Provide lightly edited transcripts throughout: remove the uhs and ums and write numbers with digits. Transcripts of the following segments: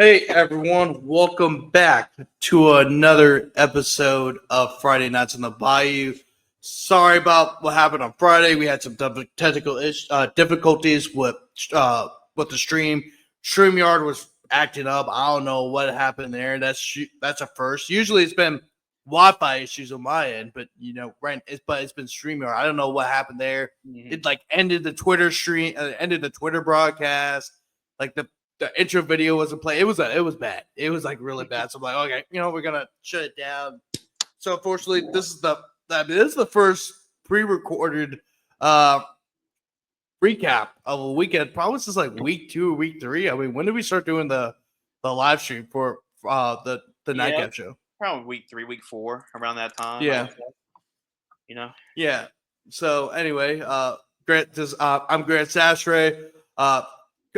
Hey everyone, welcome back to another episode of Friday Nights on the Bayou. Sorry about what happened on Friday. We had some technical difficulties with the stream. StreamYard was acting up. I don't know what happened there. That's a first. Usually it's been Wi-Fi issues on my end, but it's been StreamYard. I don't know what happened there. Mhm. It like ended the Twitter stream, ended the Twitter broadcast. Like the intro video wasn't playing. It was bad. It was like really bad. So I'm like, okay, we're gonna shut it down. So unfortunately, this is the first pre-recorded uh recap of a weekend. Probably since like week 2 or week 3. I mean, when did we start doing the live stream for the Yeah, nightcap show? probably week 3, week 4, around that time, I would Yeah, say. You know? yeah. So anyway, I'm Grant Sastray, uh,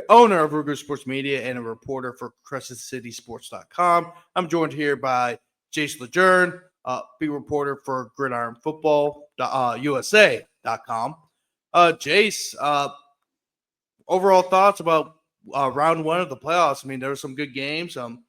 owner of Ruger Sports Media and a reporter for CrescentCitySports.com. I'm joined here by Jace Lejeune, beat reporter for Gridiron Football USA.com. Jace, overall thoughts about round one of the playoffs? I mean, there were some good games, Mhm.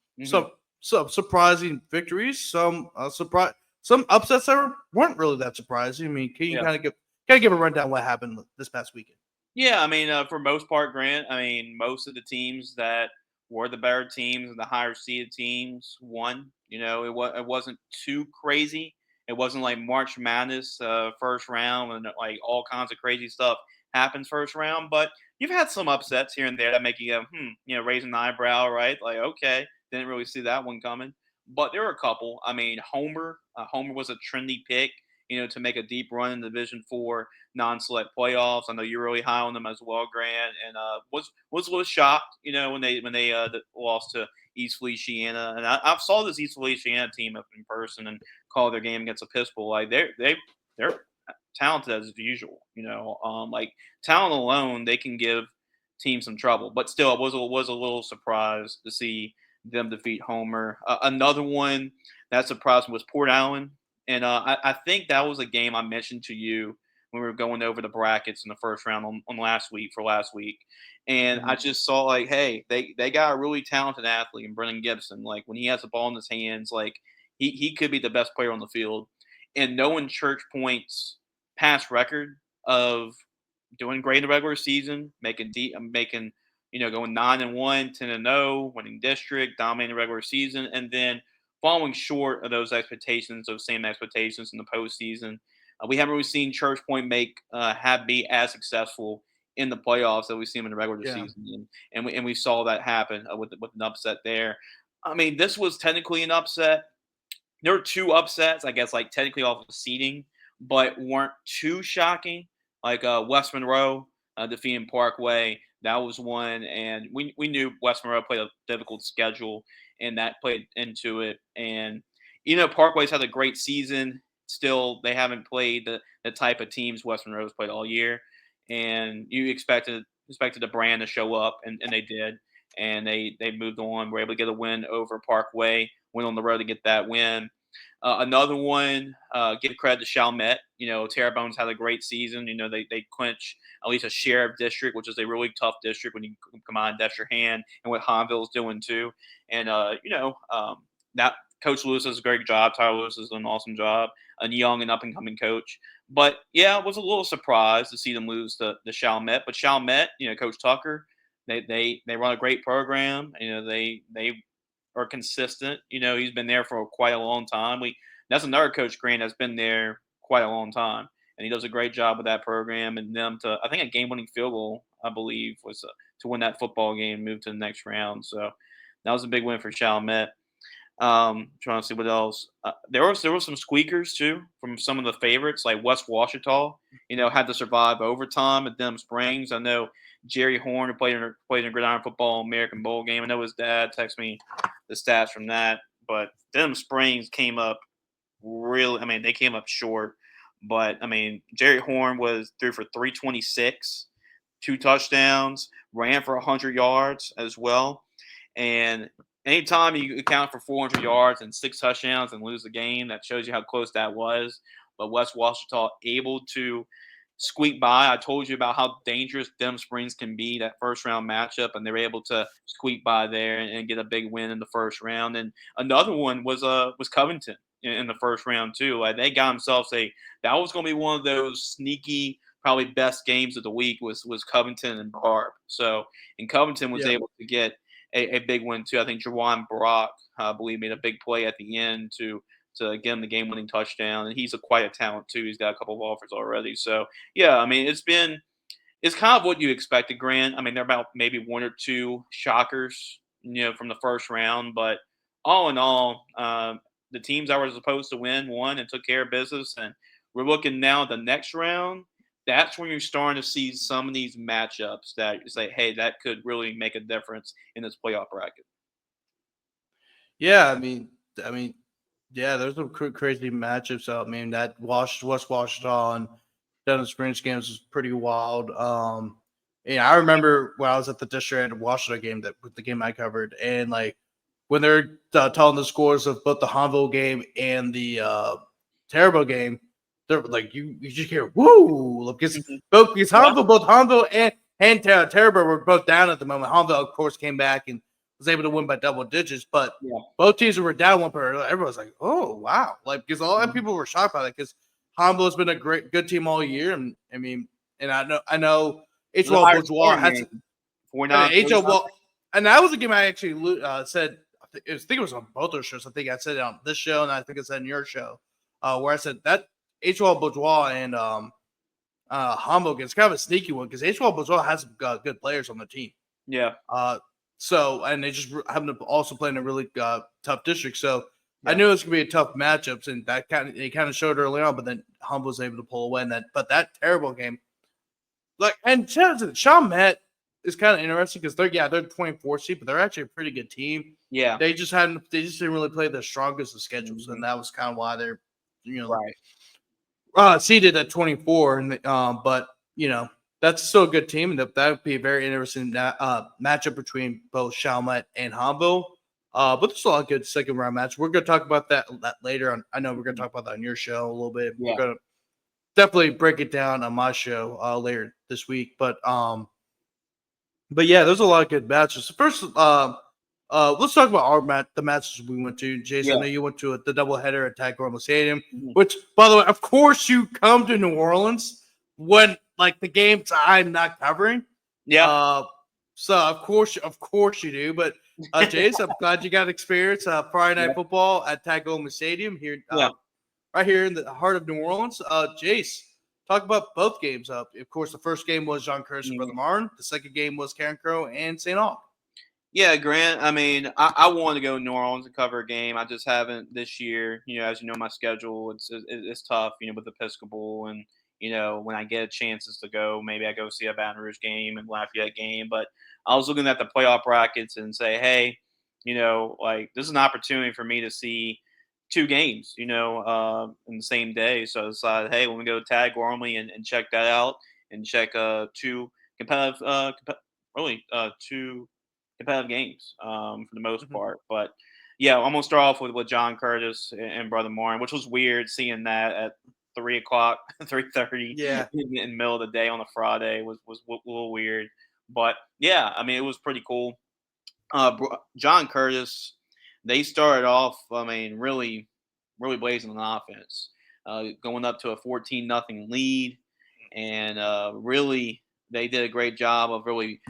some surprising victories, some upsets that weren't really that surprising. I mean, can you Yeah. kind of give a rundown what happened this past weekend? Yeah, I mean, for most part, Grant, I mean, most of the teams that were the better teams and the higher seeded teams won. It wasn't too crazy. It wasn't like March Madness first round and like all kinds of crazy stuff happens first round. But you've had some upsets here and there that make you go, raising an eyebrow, right? Like, okay, didn't really see that one coming. But there were a couple. I mean, Homer was a trendy pick, to make a deep run in Division 4 non-select playoffs. I know you're really high on them as well, Grant, and was a little shocked, when they lost to East Feliciana, and I saw this East Feliciana team up in person and called their game against a Pistol. Like they're talented as usual, like talent alone they can give teams some trouble, but still it was a little surprised to see them defeat Homer. Another one that surprised me was Port Allen. And I think that was a game I mentioned to you when we were going over the brackets in the first round on last week. And I Mhm. just saw like, hey, they got a really talented athlete in Brennan Gibson. Like when he has the ball in his hands, like he could be the best player on the field. And knowing Church Point's past record of doing great in the regular season, making going 9-1, 10-0, winning district, dominating the regular season, and then falling short of those same expectations in the postseason. We haven't really seen Church Point have be as successful in the playoffs that we've seen in the regular Yeah, season, and we saw that happen with an upset there. I mean, this was technically an upset. There were two upsets, I guess, like technically off of seeding, but weren't too shocking. Like West Monroe defeating Parkway, that was one, and we knew West Monroe played a difficult schedule, and that played into it. And Parkway's had a great season. Still, they haven't played the type of teams West Monroe's played all year, and you expected the brand to show up, and they did, and they moved on. Were able to get a win over Parkway. Went on the road to get that win. Another one, give credit to Chalmette. Terrebonne's had a great season. They clinch at least a share of district, which is a really tough district when you combine Destrehan and what Honville's doing too. And that Coach Lewis does a great job. Tyler Lewis does an awesome job. A young and up and coming coach. But yeah, I was a little surprised to see them lose to Chalmette. But Chalmette, Coach Tucker, they run a great program. They are consistent. He's been there for quite a long time. That's another coach Grant that's been there quite a long time, and he does a great job with that program and them to I think a game-winning field goal I believe was to win that football game, move to the next round. So that was a big win for Chalmette. Trying to see what else. There were some squeakers too from some of the favorites like West Washita. Had to survive overtime at Denham Springs. I know Jerry Horn, who played in a Gridiron Football American Bowl game. I know his dad texted me the stats from that, but Denham Springs came up really. I mean, they came up short, but I mean, Jerry Horn was threw for 326, 2 touchdowns, ran for 100 yards as well, and anytime you account for 400 yards and 6 touchdowns and lose the game, that shows you how close that was. But West Washita able to squeak by. I told you about how dangerous Denham Springs can be, that first round matchup, and they were able to squeak by there and get a big win in the first round. And another one was Covington in the first round too. Like they got themselves that was going to be one of those sneaky, probably best games of the week was Covington and Barb. So and Covington was Yeah. able to get a big win too. I think Jawan Brock, I believe, made a big play at the end to get him the game winning touchdown. And he's quite a talent too. He's got a couple of offers already. So yeah, I mean it's kind of what you expected, Grant. I mean, they're about maybe one or two shockers, from the first round, but all in all, the teams that were supposed to win won and took care of business. And we're looking now at the next round. That's when you're starting to see some of these matchups that you say, hey, that could really make a difference in this playoff bracket. Yeah, I mean, yeah, there's some crazy matchups out. I mean, that West Washington, Denham Springs games was pretty wild. Yeah, I remember when I was at the district and Washington game that the game I covered, and like when they're telling the scores of both the Honville game and the Terrible game, they're like you just hear woo because Mhm. because Yeah, Honville and Terrible were both down at the moment. Honville, of course, came back and was able to win by double digits, but yeah. both teams were down one per. Everyone's like, "Oh wow!" Like because a lot of Mhm. people were shocked by that because Honville has been a good team all year, and and I know It was a HL higher Bourgeois scoring had game. and 49 HL 49. well, and that was a game I actually said. I think it was on both those shows. I think I said it on this show, and I think I said in your show, where I said that HL Bourgeois and Honville gets kind of a sneaky one because HL Bourgeois has some good players on the team. Yeah, Uh, so and they just happen to also play in a really tough district. So I yeah. knew it was gonna be a tough matchups, and that kind of showed early on. But then Humble was able to pull away. And that terrible game, like and Sean Met is kind of interesting because they're 24 seed, but they're actually a pretty good team. Yeah. They just didn't really play the strongest of schedules, and Mhm. that was kind of why they're you know Right. seeded at 24, and but that's still a good team, and that would be a very interesting matchup between both Chalmette and Hombo. But there's a lot of good second round match. We're going to talk about that later on. I know we're going to Mhm. talk about that on your show a little bit. We're Yeah. going to definitely break it down on my show later this week. But yeah, there's a lot of good matches. First, let's talk about the matches we went to. Jason, I Yeah. know you went to the doubleheader at Tag Orlando Stadium, Mhm. which, by the way, of course, you come to New Orleans when like the games I'm not covering. Yeah. Uh, so of course you do. But Jace, I'm glad you got experience Friday Yeah. Night Football at Tag Orlando Stadium here, Yeah. right here in the heart of New Orleans. Jace, talk about both games. Of course, the first game was John Curtis and Brother Mhm. Martin. The second game was Karen Crow and St. Aug. Yeah, Grant. I mean, I wanted to go to New Orleans and cover a game. I just haven't this year. As you know, my schedule it's tough. With Episcopal and when I get chances to go, maybe I go see a Baton Rouge game and Lafayette game. But I was looking at the playoff brackets and say, hey, like this is an opportunity for me to see two games. In the same day. So I decided, hey, let me go tag Gormley and check that out and check two competitive, really two competitive games for the most Mhm. part. But yeah, I'm gonna start off with John Curtis and Brother Morin, which was weird seeing that at 3 o'clock, 3:30 Yeah. in the middle of the day on a Friday was a little weird. But yeah, I mean it was pretty cool. John Curtis, they started off, I mean, really blazing on offense, going up to a 14-0 lead, and really they did a great job of really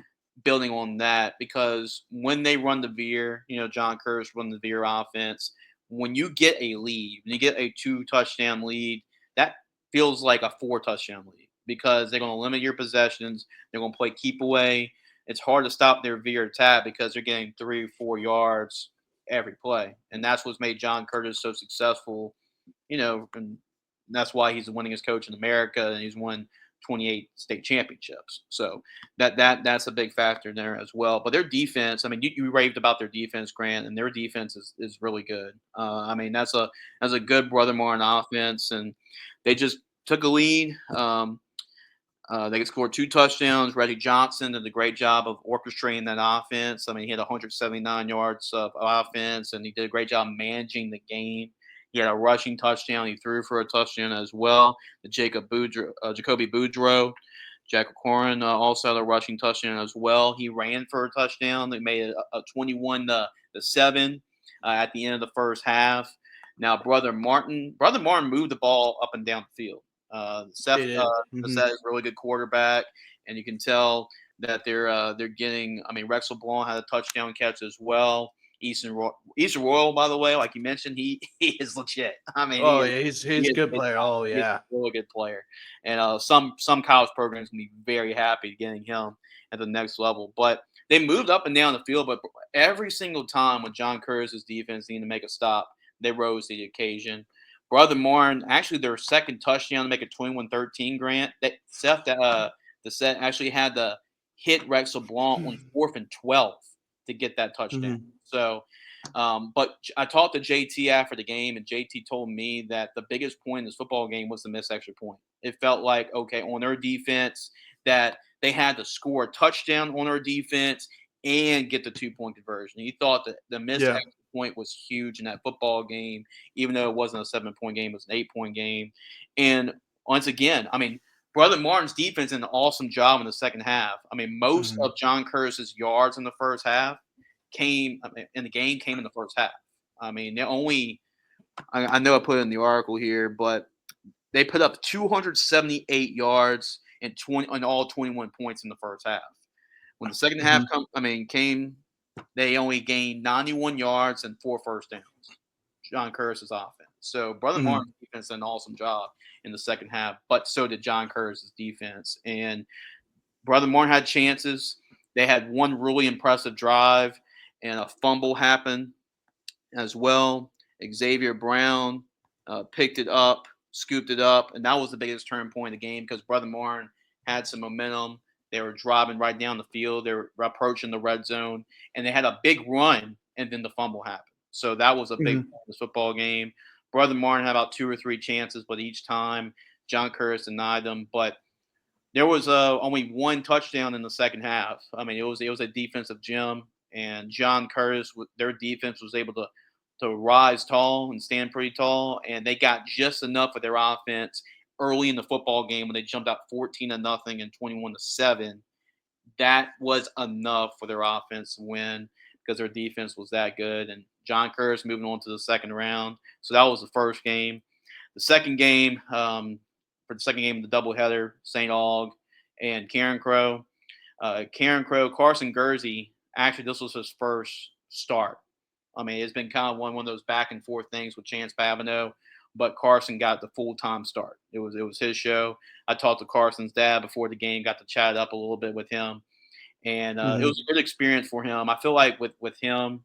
building on that because when they run the veer, John Curtis run the veer offense. When you get a lead, when you get a 2 touchdown lead, that feels like a 4 touchdown lead because they're going to limit your possessions. They're going to play keep away. It's hard to stop their veer attack because they're getting 3 or 4 yards every play, and that's what's made John Curtis so successful. And that's why he's the winningest coach in America, and he's won 28 state championships. So that's a big factor there as well. But their defense, I mean, you raved about their defense, Grant, and their defense is really good. I mean, that's a good Brother Martin offense, and they just took a lead. They scored 2 touchdowns. Reggie Johnson did a great job of orchestrating that offense. I mean, he had 179 yards of offense, and he did a great job managing the game. He had a rushing touchdown. He threw for a touchdown as well. The Jacoby Boudreaux. Jack Corin also had a rushing touchdown as well. He ran for a touchdown. They made it a 21-7 at the end of the first half. Now, Brother Martin moved the ball up and down the field. Seth They did. is a really good quarterback, and you can tell that they're getting. I mean, Rex LeBlanc had a touchdown catch as well. Easton Royal, by the way, like you mentioned, he is legit. I mean, Oh yeah, he's a good player. Oh he's yeah. a really good player, and some college programs can be very happy getting him at the next level. But they moved up and down the field, but every single time when John Curtis's defense needed to make a stop, they rose to the occasion. Brother Martin, actually their second touchdown to make it 21-13, Grant. The set actually had to hit Rex LeBlanc on 4th and 12 to get that touchdown. So, but I talked to JT after the game, and JT told me that the biggest point in this football game was the missed extra point. It felt like, okay, on their defense, that they had to score a touchdown on their defense and get the 2-point conversion. He thought that the missed extra point was huge in that football game, even though it wasn't a 7-point game, it was an 8-point game. And once again, I mean, Brother Martin's defense did an awesome job in the second half. I mean, most of John Curtis's yards in the first half came in the first half. I mean, I know I put it in the article here, but they put up 278 yards and all 21 points in the first half. When the second half came, they only gained 91 yards and 4 first downs. John Curtis's offense. So Brother Martin's defense did an awesome job in the second half, but so did John Curtis's defense. And Brother Martin had chances. They had one really impressive drive, and a fumble happened as well. Xavier Brown picked it up, scooped it up, and that was the biggest turning point of the game because Brother Martin had some momentum. They were driving right down the field. They were approaching the red zone, and they had a big run, and then the fumble happened. So that was a big football game. Brother Martin had about 2 or 3 chances, but each time John Curtis denied them. But there was only one touchdown in the second half. I mean, it was a defensive gem, and John Curtis, their defense was able to rise tall and stand pretty tall, and they got just enough of their offense early in the football game when they jumped out 14-0 and 21-7. That was enough for their offense to win because their defense was that good. And John Curtis moving on to the second round. So that was the first game. The second game, for the second game of the doubleheader, St. Aug and Karen Crow. Carson Gursey, actually this was his first start. I mean, it's been kind of one of those back and forth things with Chance Babineau, but Carson got the full-time start. It was his show. I talked to Carson's dad before the game, got to chat up a little bit with him. And it was a good experience for him. I feel like with him,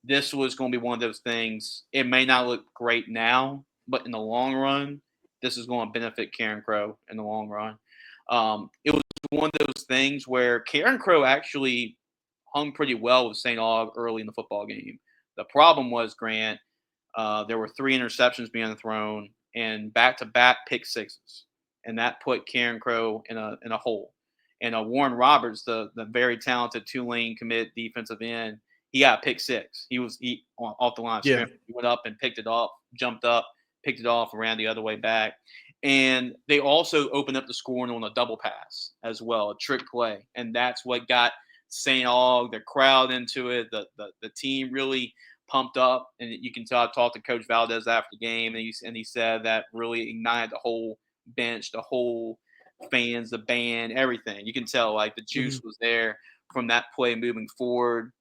this was going to be one of those things. It may not look great now, but in the long run, this is going to benefit Karen Crow in the long run. It was one of those things where Karen Crow actually hung pretty well with St. Aug early in the football game. The problem was, Grant, there were 3 interceptions being thrown and back-to-back pick sixes, and that put Karen Crow in a hole. And Warren Roberts, the very talented Tulane commit defensive end, he got a pick six. He off the line of scrimmage. He went up and picked it off, jumped up, picked it off, and ran the other way back. And they also opened up the scoring on a double pass as well, a trick play, and that's what got St. Aug, the crowd into it. The team really pumped up, and you can tell. I talked to Coach Valdez after the game, and he said that really ignited the whole bench, the whole fans, the band, everything. You can tell like the juice was there from that play moving forward.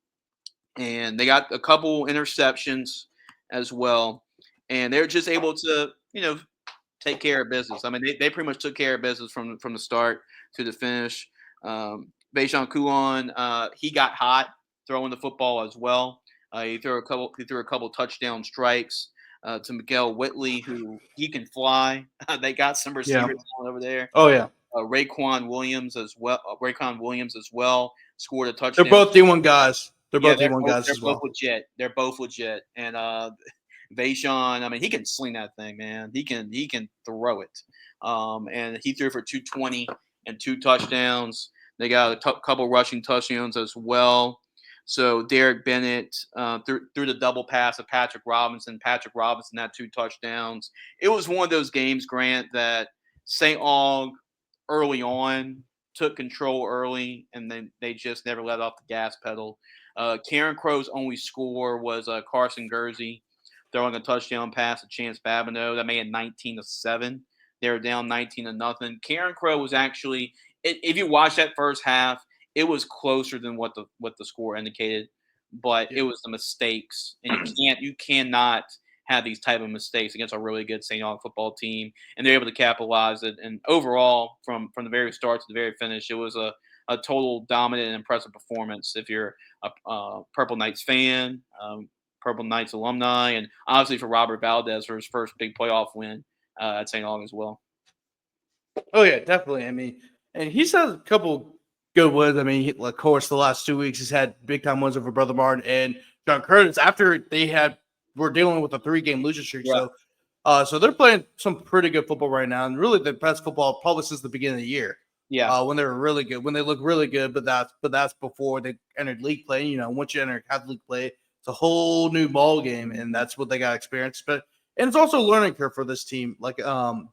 And they got a couple interceptions as well, and they're just able to take care of business. I mean, they pretty much took care of business from the start to the finish. Bayou Kuon, he got hot throwing the football as well. He threw a couple touchdown strikes to Miguel Whitley, who he can fly. They got some receivers over there. Oh yeah. Raekwon Williams as well scored a touchdown. They're both D1 guys. They're both D1 guys as well. Legit. They're both legit. And Vaishon, I mean, he can sling that thing, man. He can throw it. And he threw for 220 and 2 touchdowns. They got a couple rushing touchdowns as well. So Derek Bennett through the double pass of Patrick Robinson. Patrick Robinson had 2 touchdowns. It was one of those games, Grant, that St. Aug early on took control early, and then they just never let off the gas pedal. Karen Crow's only score was Carson Gursey throwing a touchdown pass to Chance Babineau that made it 19-7. They were down 19-0. Karen Crow was actually, if you watch that first half, it was closer than what the score indicated, but it was the mistakes, and you cannot have these type of mistakes against a really good St. Aug football team, and they're able to capitalize it. And overall, from the very start to the very finish, it was a total dominant and impressive performance. If you're a Purple Knights fan, Purple Knights alumni, and obviously for Robert Valdez for his first big playoff win at St. Aug as well. Oh yeah, definitely. I mean, and he's had a couple good wins. I mean, of course, the last 2 weeks he's had big time wins over Brother Martin and John Curtis after were dealing with a 3-game losing streak. Yeah. So they're playing some pretty good football right now, and really the best football probably since the beginning of the year. Yeah. When they were really good, when they look really good, but that's before they entered league play. You know, once you enter Catholic play, it's a whole new ball game, and that's what they got experience. But and it's also a learning curve for this team. Like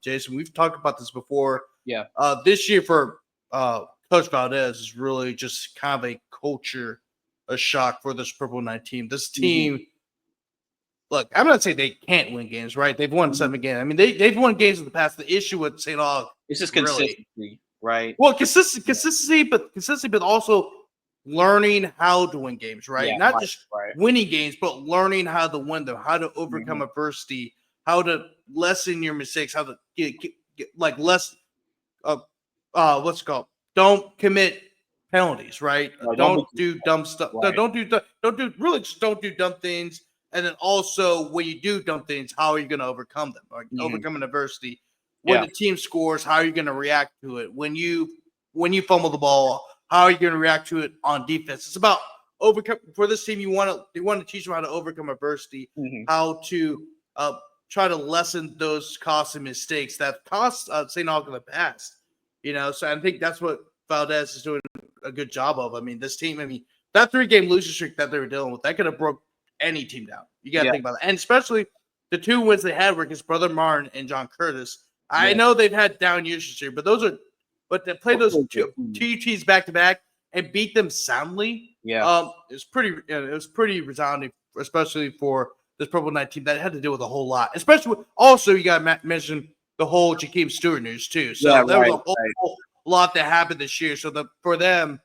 Jason, we've talked about this before. Yeah. This year for Coach Valdez is really just kind of a culture, a shock for this Purple Knight team. This team, look, I'm not saying they can't win games, right? They've won 7 games. I mean, they've won games in the past. The issue with St. Aug, it's just consistency, right? Well, consistency, but also learning how to win games, right? Yeah, Not just winning games, but learning how to win them, how to overcome adversity, how to lessen your mistakes, how to get like less what's it called? Don't commit penalties, right? Don't do dumb stuff. Right. Don't do dumb things. And then also when you do dumb things, how are you going to overcome them? Like overcome an adversity. When the team scores, how are you going to react to it? When you fumble the ball, how are you going to react to it on defense? It's about overcome for this team. You want to teach them how to overcome adversity, how to try to lessen those costs and mistakes that cost St. Aug in the past. You know, so I think that's what Valdez is doing a good job of. I mean, this team, that 3-game losing streak that they were dealing with, that could have broke any team down. You got to think about that. And especially the 2 wins they had were against Brother Martin and John Curtis. I know they've had down years this year, but to play those two teams back to back and beat them soundly, it was pretty resounding, especially for this Purple Knight team that had to deal with a whole lot. Especially also you got to mention the whole Jakeem Stewart news too. So there was a whole lot that happened this year. So for them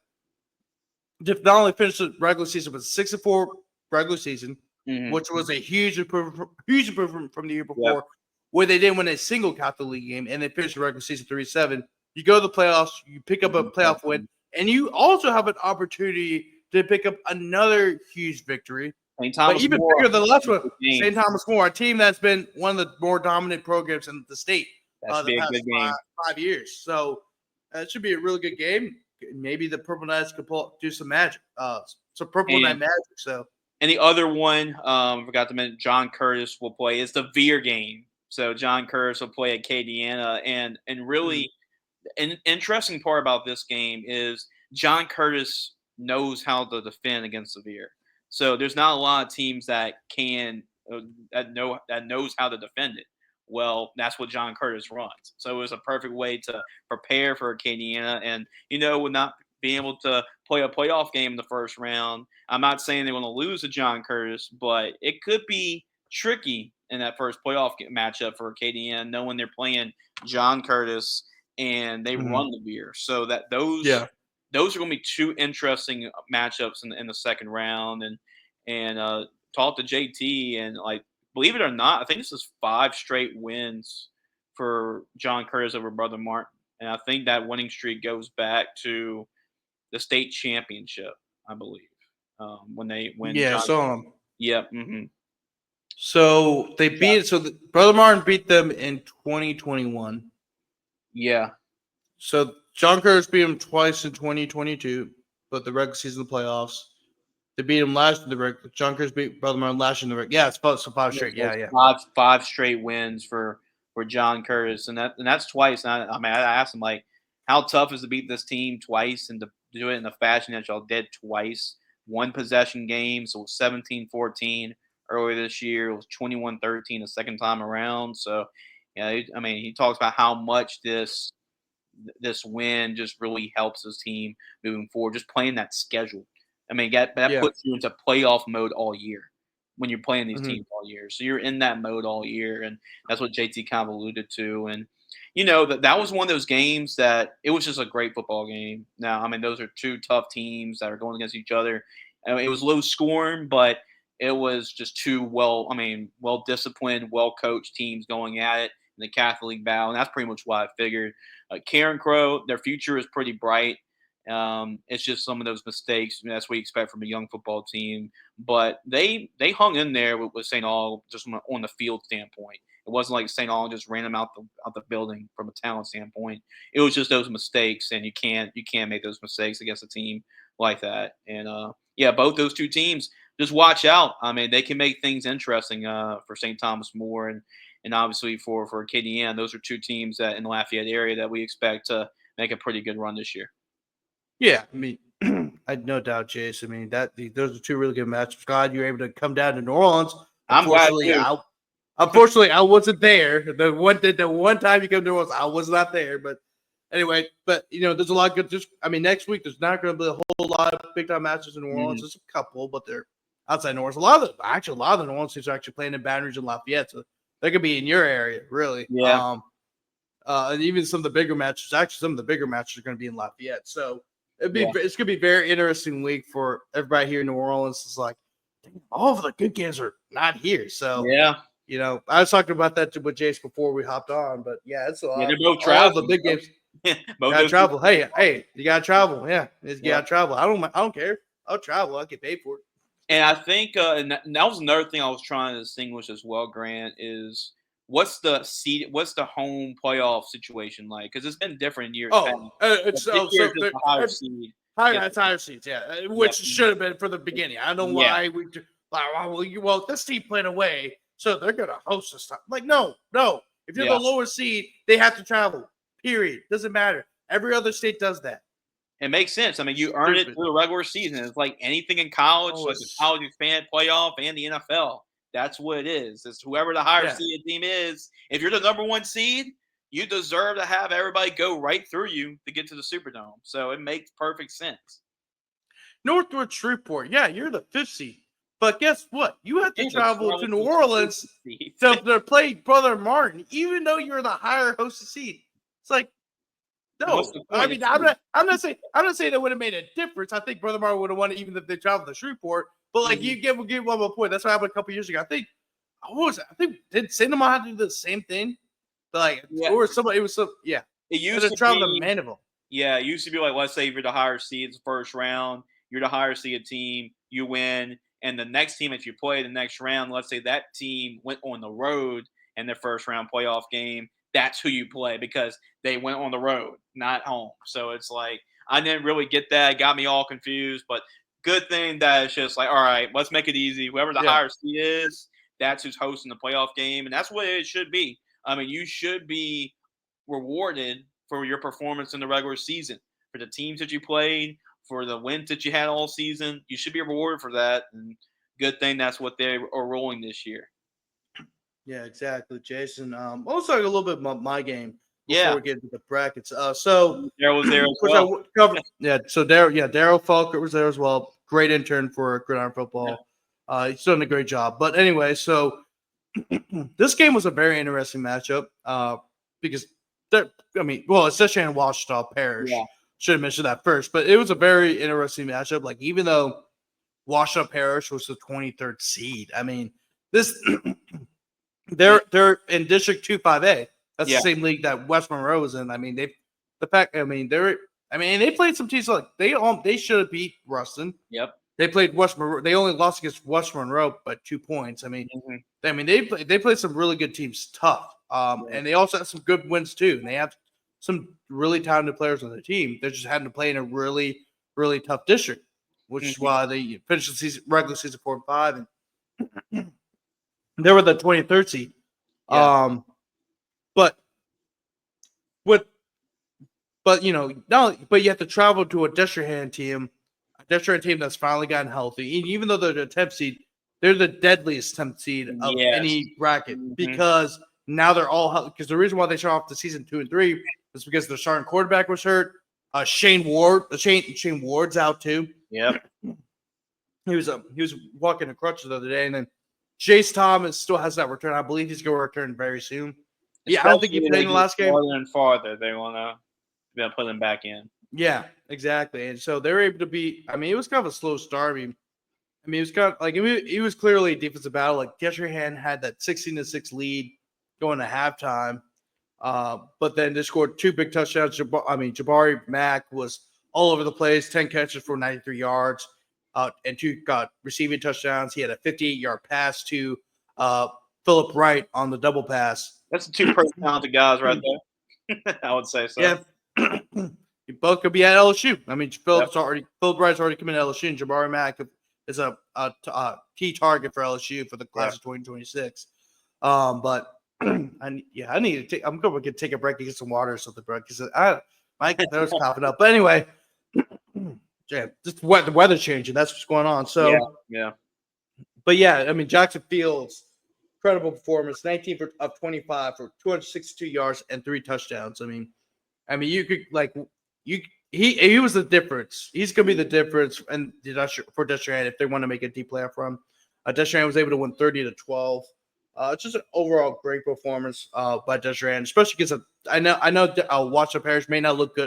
to not only finish the regular season with 6-4 regular season, which was a huge improvement from the year before, where they didn't win a single Catholic League game, and they finished the regular season 3-7. You go to the playoffs, you pick up a playoff win, and you also have an opportunity to pick up another huge victory. But even bigger than the last one, St. Thomas More, a team that's been one of the more dominant programs in the state the past 5 years. So it should be a really good game. Maybe the Purple Knights could do some magic, some Purple Knight magic. So. And the other one, forgot to mention, John Curtis will play. It's the Veer game. So John Curtis will play at Acadiana. And really, an interesting part about this game is John Curtis knows how to defend against the Veer. So there's not a lot of teams that knows how to defend it. Well, that's what John Curtis runs. So it was a perfect way to prepare for Acadiana. And, with not being able to play a playoff game in the first round, I'm not saying they're going to lose to John Curtis, but it could be tricky in that first playoff matchup for Acadiana, knowing they're playing John Curtis and they run the Veer. So that those are going to be 2 interesting matchups in the second round. And talk to JT, and believe it or not, I think this is 5 straight wins for John Curtis over Brother Martin. And I think that winning streak goes back to the state championship, I believe. Yep. So they beat. So Brother Martin beat them in 2021. Yeah. So John Curtis beat him twice in 2022, but the regular season playoffs. They beat him last in the regular. John Curtis beat Brother Martin last in the regular. Yeah, it's 5 straight. Yeah. 5 straight wins for John Curtis, and that's twice. And I asked him how tough is to beat this team twice and to do it in the fashion that y'all did twice. one possession games. So it was 17-14 earlier this year. It was 21-13 the second time around. So, yeah, I mean, he talks about how much this win just really helps his team moving forward. Just playing that schedule. I mean, that Yeah. puts you into playoff mode all year when you're playing these Hmm. teams all year. So you're in that mode all year, and that's what JT kind of alluded to. And that was one of those games that it was just a great football game. Now, I mean, those are two tough teams that are going against each other. It was low scoring, but it was just two well disciplined, well coached teams going at it in the Catholic League battle, and that's pretty much what I figured. Karen Crow, their future is pretty bright. It's just some of those mistakes. That's what we expect from a young football team. But they hung in there with St. Aug just on the field standpoint. It wasn't like St. Aug just ran them out the building from a talent standpoint. It was just those mistakes, and you can't make those mistakes against a team like that. And yeah, both those two teams, just watch out. I mean, they can make things interesting for St. Thomas More and obviously for KDN. Those are two teams that in the Lafayette area that we expect to make a pretty good run this year. Yeah, I mean, I no doubt, Jace. I mean, those are two really good matchups. God, you were able to come down to New Orleans. I'm glad Unfortunately, I wasn't there. The one time you come to New Orleans, I was not there. But anyway, there's a lot of good. Next week there's not going to be a whole lot of big time matches in New Orleans. There's a couple, but they're outside New Orleans. A lot of the New Orleans teams are actually playing in Baton Rouge and Lafayette, so they could be in your area, really. Yeah. And even some of the bigger matches. Actually, some of the bigger matches are going to be in Lafayette. So it's going to be a very interesting week for everybody here in New Orleans. It's like all of the good games are not here. So yeah. I was talking about that with Jace before we hopped on, but yeah, it's a lot. They're both all the big games. both Gotta travel. Hey, you gotta travel. Yeah, you gotta travel. I don't care. I'll travel. I'll get paid for it. And I think, and that was another thing I was trying to distinguish as well, Grant, is what's the home playoff situation like? Because it's been different in years past. It's This year it's just a higher seed. higher seeds, yeah, which should have been for the beginning. I don't know why we this team played away, so they're gonna host this time. Like, no. If you're the lower seed, they have to travel. Period. Doesn't matter. Every other state does that. It makes sense. I mean, you earn it through the regular season. It's like anything in college, like the college expanded playoff and the NFL. That's what it is. It's whoever the higher seeded team is. If you're the number one seed, you deserve to have everybody go right through you to get to the Superdome. So it makes perfect sense. Northwood Shreveport, yeah, you're the 5th seed. But guess what? You have to travel to New Orleans to play Brother Martin, even though you're the higher hosted seed. It's like, no. I mean, I'm not saying that would have made a difference. I think Brother Martin would have won it even if they traveled to Shreveport. But like, you give one more point. That's what happened a couple years ago. I think did St. Louis have to do the same thing? But or somebody, it was so It used to travel to Mandeville. Yeah, it used to be like, let's say you're the higher seed the first round, you're the higher seed team, you win, and the next team that you play the next round, let's say that team went on the road in their first round playoff game, that's who you play because they went on the road, not home. So it's like, I didn't really get that. It got me all confused, but good thing that it's just like, all right, let's make it easy. Whoever the higher seed is, that's who's hosting the playoff game, and that's what it should be. I mean, you should be rewarded for your performance in the regular season, for the teams that you played, for the wins that you had all season. You should be rewarded for that, and good thing that's what they are rolling this year. Yeah, exactly, Jason. I'll talk a little bit about my game before we get into the brackets. So Daryl was there as well. Daryl Falker was there as well. Great intern for Gridiron Football. Yeah. He's done a great job. But anyway, so this game was a very interesting matchup because especially in Washita Parish. Yeah. Should have mentioned that first, but it was a very interesting matchup. Like, even though Washita Parish was the 23rd seed, I mean, this they're in District 2-5A. That's the same league that West Monroe was in. I mean, they played some teams like they should have beat Ruston. Yep. They played West Monroe. They only lost against West Monroe by 2 points. I mean, they played some really good teams, tough. And they also have some good wins too. And they have some really talented players on the team. They're just having to play in a really, really tough district, which is why they finished the regular season 4-5, and they were the 23rd seed. Yeah. But you have to travel to a district hand team, Detroit team that's finally gotten healthy. And even though they're the 10th seed, they're the deadliest 10th seed of any bracket because now they're all healthy. Because the reason why they shut off the season 2 and 3 is because their starting quarterback was hurt. Shane Ward's out too. Yep. He was walking a crutch the other day, and then Jace Thomas still has that return. I believe he's going to return very soon. Yeah, I don't think he played in the last game. Farther and farther, they want to put him back in. Yeah, exactly. And so they're able to be. I mean, it was kind of a slow start. I mean, it was kind of like it was clearly a defensive battle. Like Destrehan had that 16-6 lead going to halftime, but then they scored 2 big touchdowns. Jabari Mack was all over the place, 10 catches for 93 yards, and 2 receiving touchdowns. He had a 58-yard pass to Philip Wright on the double pass. That's the 2 pretty talented guys right there. I would say so. Yeah. You both could be at LSU. I mean, Philip Wright's already coming to LSU, and Jabari Mack is a key target for LSU for the class of 2026. But I need to take. I'm going to take a break to get some water or something, bro. Because my throat's coughing up. But anyway, just the weather changing. That's what's going on. So yeah. But yeah, I mean, Jackson Fields, incredible performance, 19 of 25 for 262 yards and 3 touchdowns. I mean, you could he was the difference. He's going to be the difference and for Destrehan if they want to make a deep playoff run. Destrehan was able to win 30-12. It's just an overall great performance by Destrehan, especially because I know Washington Parish may not look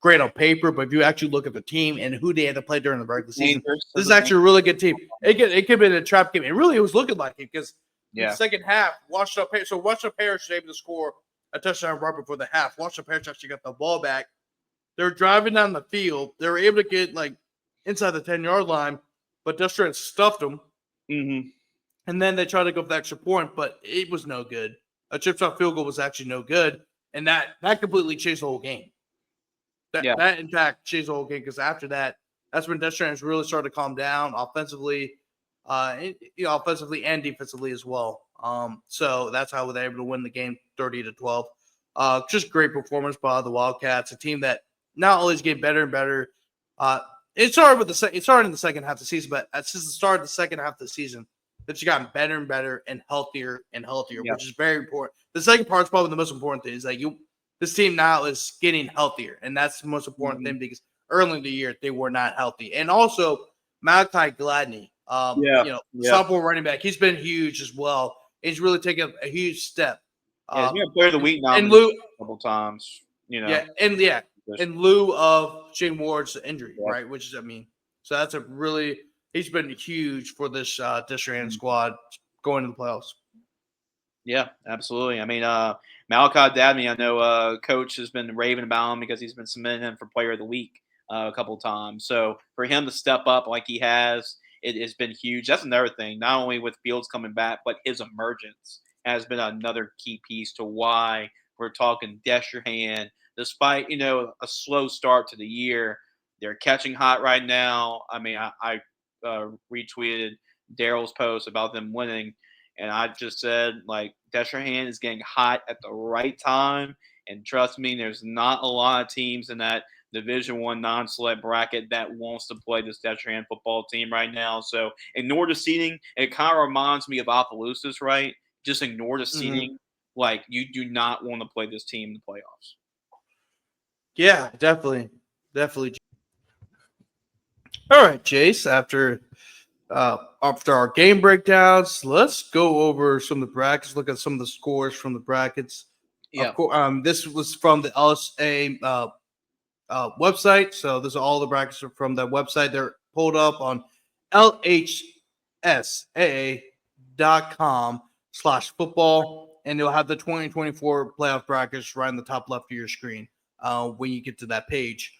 great on paper, but if you actually look at the team and who they had to play during the regular season, this is actually a really good team. It could have been a trap game. It really was looking like it because in the second half, Washington Parish was able to score a touchdown right before the half. Washington Parish actually got the ball back. They were driving down the field. They were able to get inside the 10-yard line, but Destrehan stuffed them. Mm-hmm. And then they tried to go for the extra point, but it was no good. A chip shot field goal was actually no good, and that completely changed the whole game. That in fact changed the whole game because after that, that's when Destrehan really started to calm down offensively, offensively and defensively as well. So that's how they were able to win the game 30-12. Just great performance by the Wildcats, a team that not only is getting better and better. It started in the second half of the season, but since the start of the second half of the season, they've gotten better and better and healthier, which is very important. The second part is probably the most important thing is that this team now is getting healthier, and that's the most important thing because early in the year they were not healthy. And also Malachi Gladney, sophomore running back, he's been huge as well. He's really taken a huge step. He's been player of the week now a couple times. In lieu of Shane Ward's injury, right? Which is, so that's he's been huge for this Destrehan squad going to the playoffs. Yeah, absolutely. I mean, Malachi Dabney, I know coach has been raving about him because he's been submitting him for player of the week a couple of times. So for him to step up like he has, it has been huge. That's another thing, not only with Fields coming back, but his emergence has been another key piece to why we're talking Destrehan. Despite, a slow start to the year, they're catching hot right now. I mean, I retweeted Daryl's post about them winning, and I just said, Destrehan is getting hot at the right time. And trust me, there's not a lot of teams in that Division I non-select bracket that wants to play this Destrehan football team right now. So ignore the seeding. It kind of reminds me of Opelousas, right? Just ignore the seeding. You do not want to play this team in the playoffs. Yeah, definitely. All right, Jace, after our game breakdowns, let's go over some of the brackets, look at some of the scores from the brackets. Yeah. This was from the LHSAA website, so this are all the brackets are from that website. They're pulled up on LHSAA.com/football, and they'll have the 2024 playoff brackets right in the top left of your screen when you get to that page.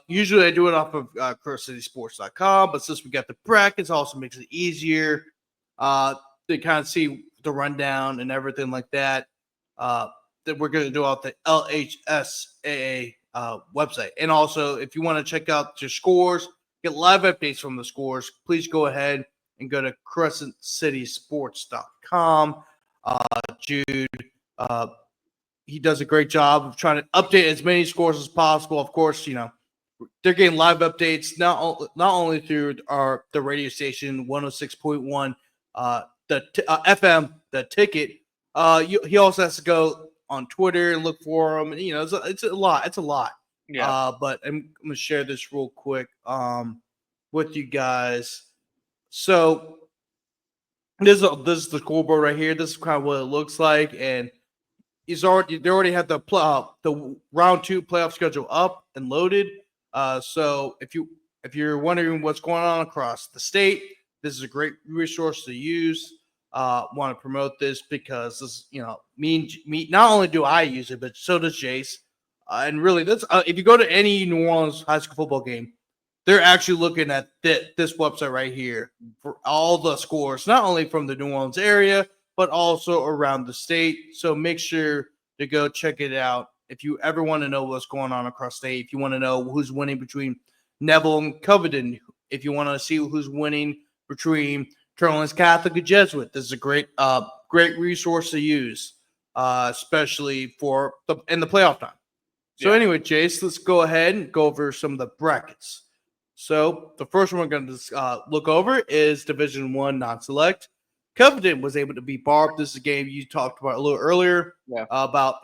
Usually I do it off of CurseCitySports.com, but since we got the brackets, also makes it easier to kind of see the rundown and everything like that. That we're going to do off the LHSAA website. And also, if you want to check out your scores, get live updates from the scores, please go ahead and go to CrescentCitySports.com. Jude, he does a great job of trying to update as many scores as possible. Of course, they're getting live updates not only through the radio station 106.1, FM, the ticket. He also has to go on Twitter and look for them. And, it's a lot. It's a lot. Yeah. But I'm gonna share this real quick with you guys. So this is the scoreboard right here. This is kind of what it looks like, and they already have the round 2 playoff schedule up and loaded. So if you're wondering what's going on across the state, this is a great resource to use. Want to promote this because this, me. Not only do I use it, but so does Jace. And really, that's if you go to any New Orleans high school football game, they're actually looking at this website right here for all the scores, not only from the New Orleans area, but also around the state. So make sure to go check it out. If you ever want to know what's going on across state, if you want to know who's winning between Neville and Covington, if you want to see who's winning between Turling's Catholic and Jesuit, this is a great resource to use, especially in the playoff time. So anyway, Jace, let's go ahead and go over some of the brackets. So the first one we're going to look over is Division 1 non-select. Covington was able to beat Barb. This is a game you talked about a little earlier about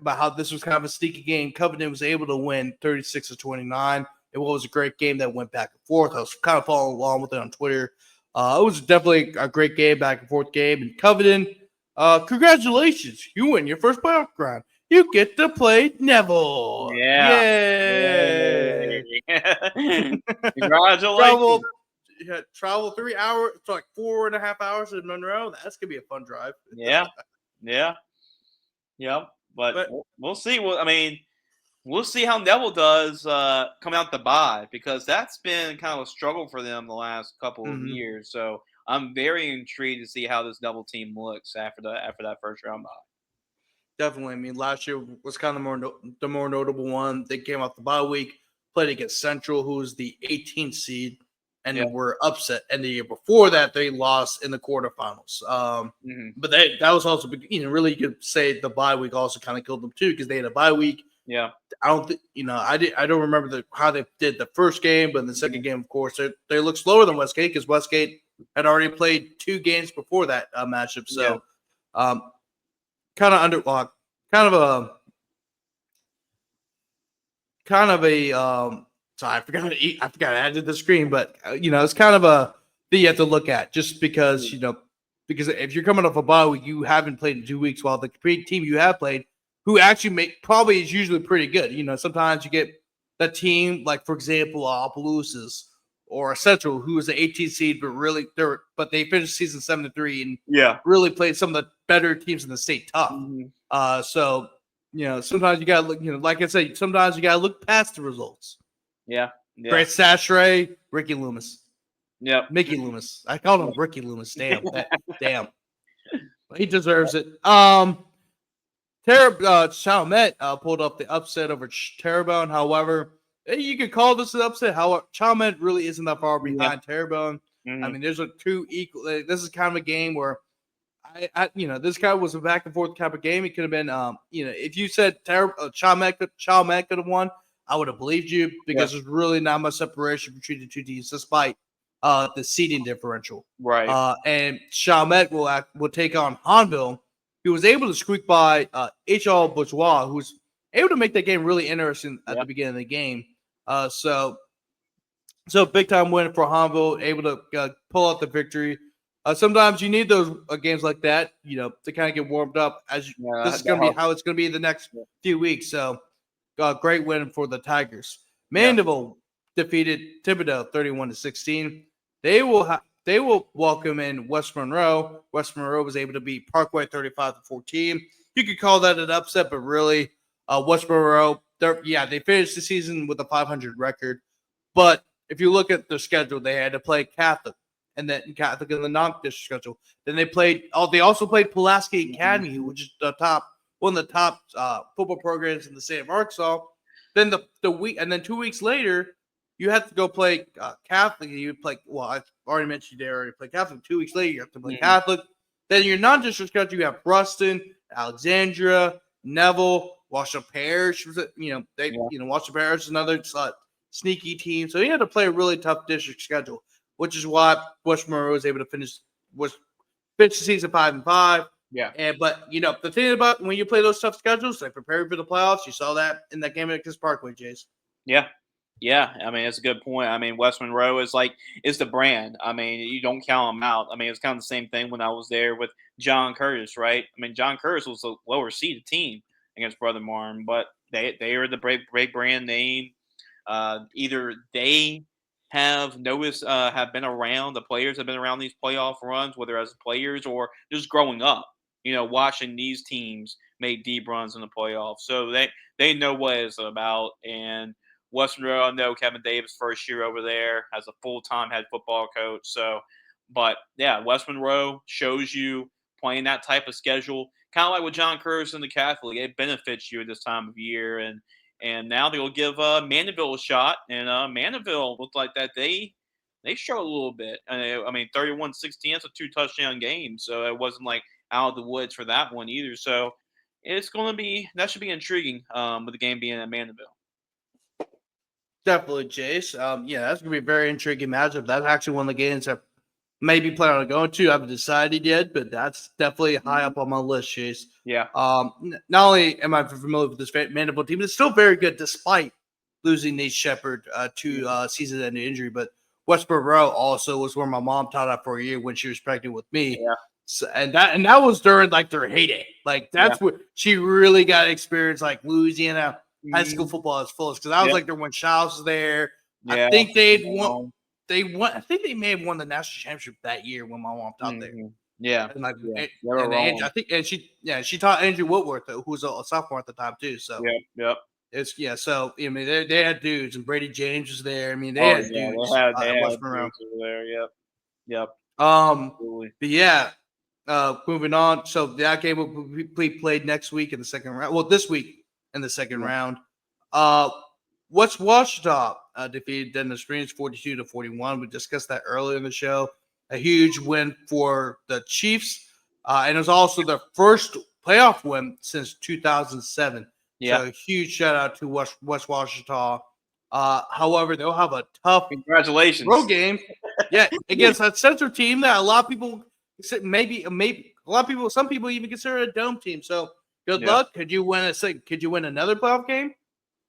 how this was kind of a sneaky game. Covington was able to win 36-29. It was a great game that went back and forth. I was kind of following along with it on Twitter. It was definitely a great game, back and forth game. And Covington, congratulations. You win your first playoff round. You get to play Neville. Yeah. Yay. Congratulations. Travel 3 hours. It's like 4.5 hours in Monroe. That's going to be a fun drive. Yeah. But we'll see. We'll see how Neville does come out the bye, because that's been kind of a struggle for them the last couple of years. So I'm very intrigued to see how this Neville team looks after that first round bye. Definitely. Last year was kind of the more notable one. They came off the bye week, played against Central, who was the 18th seed, and were upset. And the year before that, they lost in the quarterfinals. But that was also, really, you could say the bye week also kind of killed them too, because they had a bye week. Yeah. I don't think, I don't remember how they did the first game, but in the second game, of course, they looked slower than Westgate, because Westgate had already played 2 games before that matchup. So, kind of underlocked, kind of a sorry, I forgot to add to the screen, but it's kind of a thing you have to look at, just because because if you're coming off a bye week, you haven't played in 2 weeks, while the team you have played, who actually probably is usually pretty good. Sometimes you get that team, like for example, Opelousas or Central, who is the 18th seed, but they finished season 7-3 and really played some of the better teams in the state tough. So sometimes you gotta look. Like I said, sometimes you gotta look past the results. Yeah. Grant Sashray, Ricky Loomis. Yeah. Mickey Loomis. I called him Ricky Loomis. Damn. Damn. He deserves it. Chalmette pulled up the upset over Terrebonne. However, you could call this an upset. However, Chalmette really isn't that far behind Terrebonne. There's a 2 equal. This is kind of a game where this guy was a back and forth type of game. It could have been, if you said Chalmette could have won, I would have believed you, because there's really not much separation between the two teams, despite the seeding differential. Right. And Chalmette will take on Hanville, who was able to squeak by H.L. Bourgeois, who was able to make that game really interesting at the beginning of the game. So big time win for Hanville, able to pull out the victory. Sometimes you need those games like that, to kind of get warmed up. This is going to be how it's going to be the next few weeks. So, great win for the Tigers. Mandeville defeated Thibodaux 31-16. They will welcome in West Monroe. West Monroe was able to beat Parkway 35-14. You could call that an upset, but really, West Monroe, they finished the season with a 500 record. But if you look at their schedule, they had to play Catholic, and then Catholic in the non-district schedule. Then they also played Pulaski Academy, which is one of the top football programs in the state of Arkansas. Then the week, and then 2 weeks later, you have to go play Catholic. You play. Well, I already mentioned they already play Catholic. 2 weeks later, you have to play Catholic. Then your non-district schedule, you have Bruston, Alexandria, Neville, Washoe Parish. Washoe Parish is another sneaky team. So he had to play a really tough district schedule, which is why West Monroe was able to finish the season 5-5. Yeah. But the thing about when you play those tough schedules, they prepare you for the playoffs. You saw that in that game at Kiss Parkway, Jace. Yeah. Yeah, I mean, it's a good point. I mean, West Monroe is the brand. I mean, you don't count them out. I mean, it's kind of the same thing when I was there with John Curtis, right? I mean, John Curtis was a lower seeded team against Brother Martin, but they are the big brand name. Either they have been around, the players have been around these playoff runs, whether as players or just growing up, watching these teams make deep runs in the playoffs. So they know what it's about. And West Monroe, I know Kevin Davis first year over there as a full-time head football coach. So, but yeah, West Monroe shows you playing that type of schedule, kind of like with John Curtis and the Catholic. It benefits you at this time of year, and now they'll give Mandeville a shot, and Mandeville looked like that they struggled a little bit. I mean, 31-16, that's a 2-touchdown game, so it wasn't like out of the woods for that one either. So that should be intriguing with the game being at Mandeville. Definitely, Jace. That's gonna be a very intriguing matchup. That's actually one of the games that maybe plan on going to. I haven't decided yet, but that's definitely high up on my list, Jace. Yeah. Not only am I familiar with this Mandeville team, it's still very good despite losing Nate Shepard to season-ending injury. But West Monroe also was where my mom taught at for a year when she was pregnant with me. Yeah. So, and that was during like their heyday. Like that's what she really got experience, like Louisiana high school football as full, because I was like there when Charles was there. Yeah. I think they'd won. They won. I think they may have won the national championship that year when my mom taught there. Yeah, and like, yeah. and Andrew, I think, and she taught Andrew Whitworth, who was a sophomore at the time too. So yep. It's So I mean, they had dudes, and Brady James was there. I mean, they had dudes. They had West Monroe dudes over there. Yep. But yeah, moving on. So that game will be played next week in the second round. Well, this week in the second round. What's Washita defeated Dennis Springs 42-41. We discussed that earlier in the show. A huge win for the Chiefs, and it was also their first playoff win since 2007. Yeah. So a huge shout out to West Washita. However, they'll have a tough road game. Against that Central team that a lot of people maybe some people even consider a dome team. So good luck. Could you win another playoff game?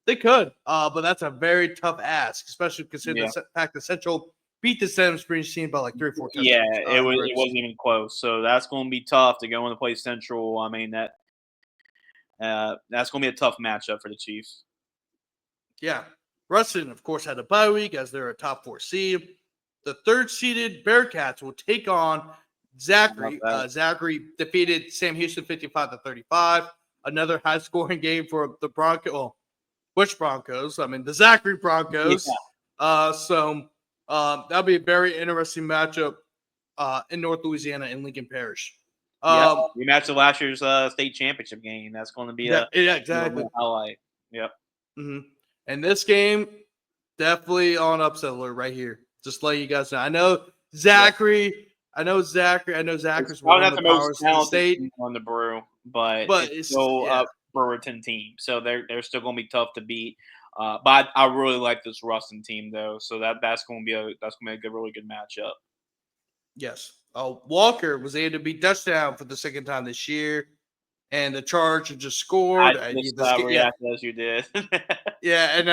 They could, but that's a very tough ask, especially considering the fact that Central beat the Dennis Springs team by like 3 or 4 touchdowns. Yeah, it wasn't even close. So that's going to be tough to go in to play Central. I mean that's going to be a tough matchup for the Chiefs. Yeah, Ruston, of course, had a bye week as they're a top 4 seed. The 3rd-seeded Bearcats will take on Zachary. Zachary defeated Sam Houston 55-35. Another high-scoring game for the Broncos. Well, which Broncos? I mean, the Zachary Broncos. Yeah. So that'll be a very interesting matchup in North Louisiana in Lincoln Parish. We matched the last year's state championship game. That's going to be exactly highlight. Yep. Mm-hmm. And this game, definitely on upset alert right here. Just let you guys know. I know Zachary. Yeah. I know Zachary's one of the most talented team on the Brew, but it's still a Brewerton team, so they're still going to be tough to beat. But I really like this Ruston team though, so that's going to be a really good matchup. Yes. Walker was able to beat touchdown for the second time this year, and the Chargers just scored. I just reacted as you did. And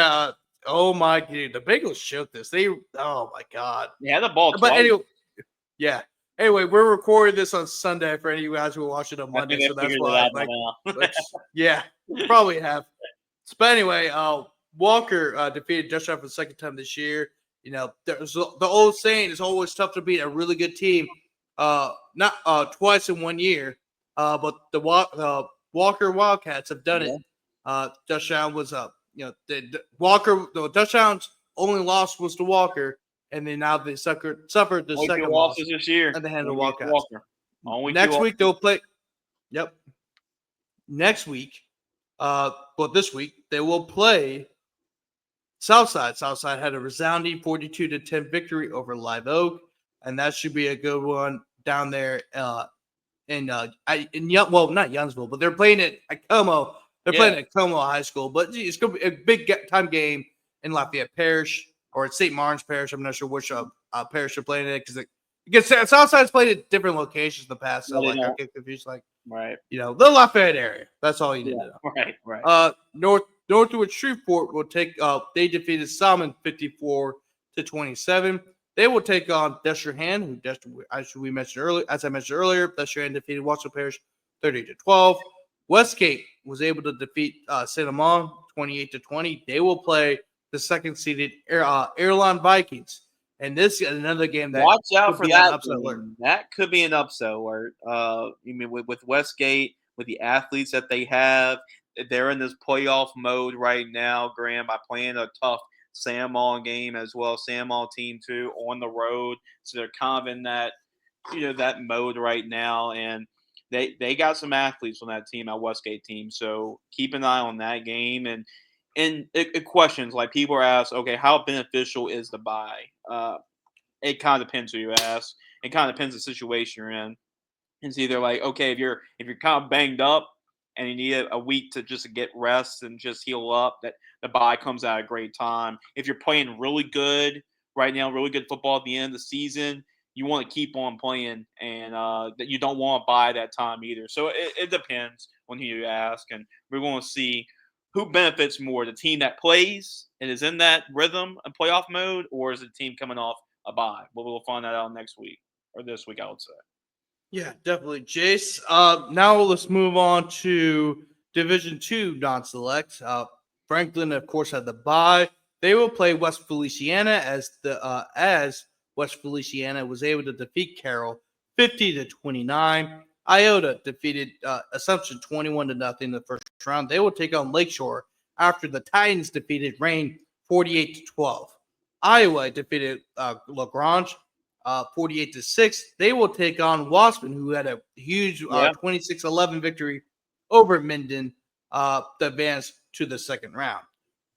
oh my God, the Bengals shook this. Oh my God. Yeah, the ball. But anyway, yeah. Anyway, we're recording this on Sunday for any of you guys who are watching on Monday, so that's why. Yeah, probably have. But anyway, Walker defeated touchdown for the second time this year. There's the old saying: it's always tough to beat a really good team. Not twice in 1 year, but the Walker Wildcats have done it. Touchdown was up. The touchdowns only loss was to Walker, and then now they suffered the second loss this year at the hand of the Wildcats. Next week they'll play. Yep. Next week, but this week they will play Southside. Southside had a resounding 42-10 victory over Live Oak, and that should be a good one down there not Youngsville, but they're playing it at Como. They're playing at Como High School, but it's going to be a big time game in Lafayette Parish or at St. Martin's Parish. I'm not sure which parish they're playing in because Southside's played at different locations in the past. So No, like I get confused. Like right. the Lafayette area. That's all you need to know. Right. Northwood Shreveport will take. They defeated Salmon 54-27. They will take on Destrehan, who as I mentioned earlier, Destrehan defeated Watson Parish 30-12. Westgate was able to defeat Saint Amand 28-20. They will play the second seeded Airline Vikings, and this is another game that watch out for that. upset alert. That could be an upset alert. You mean with Westgate, with the athletes that they have, they're in this playoff mode right now. Graham, by playing a tough Sandmall game as well, Sandmall team too on the road, so they're kind of in that that mode right now, and they got some athletes on that team, that Westgate team. So keep an eye on that game, and it questions like people are asked, okay, how beneficial is the bye? It kind of depends who you ask. It kind of depends the situation you're in. It's either like, okay, if you're kind of banged up and you need a week to just get rest and just heal up, that the bye comes at a great time. If you're playing really good right now, really good football at the end of the season, you want to keep on playing, and that you don't want to buy that time either. So it depends on who you ask, and we're going to see who benefits more: the team that plays and is in that rhythm and playoff mode, or is the team coming off a bye? Well, we'll find that out next week or this week, I would say. Yeah, definitely, Jace. Now let's move on to Division II non-select. Franklin, of course, had the bye. They will play West Feliciana as West Feliciana was able to defeat Carroll 50-29. Iota defeated Assumption 21-0 in the first round. They will take on Lakeshore after the Titans defeated Rain 48-12. Iowa defeated Lagrange 48-6. They will take on Waspin, who had a huge 26-11 victory over Minden to advance to the second round.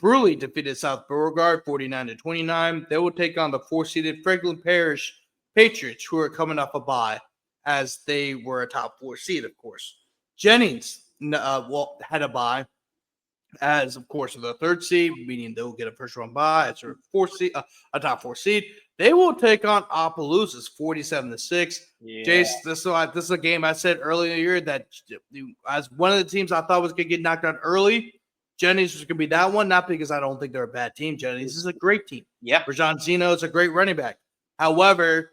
Bruley defeated South Beauregard 49-29. They will take on the four-seeded Franklin Parish Patriots, who are coming off a bye, as they were a top four seed, of course. Jennings had a bye, as of course the third seed, meaning they'll get a first round bye as a top four seed. They will take on Opelousas 47-6. Yeah. Jace, this is a game I said earlier in the year that as one of the teams I thought was going to get knocked out early, Jennings was going to be that one, not because I don't think they're a bad team. Jennings is a great team. Yeah. Rajon Zeno is a great running back. However,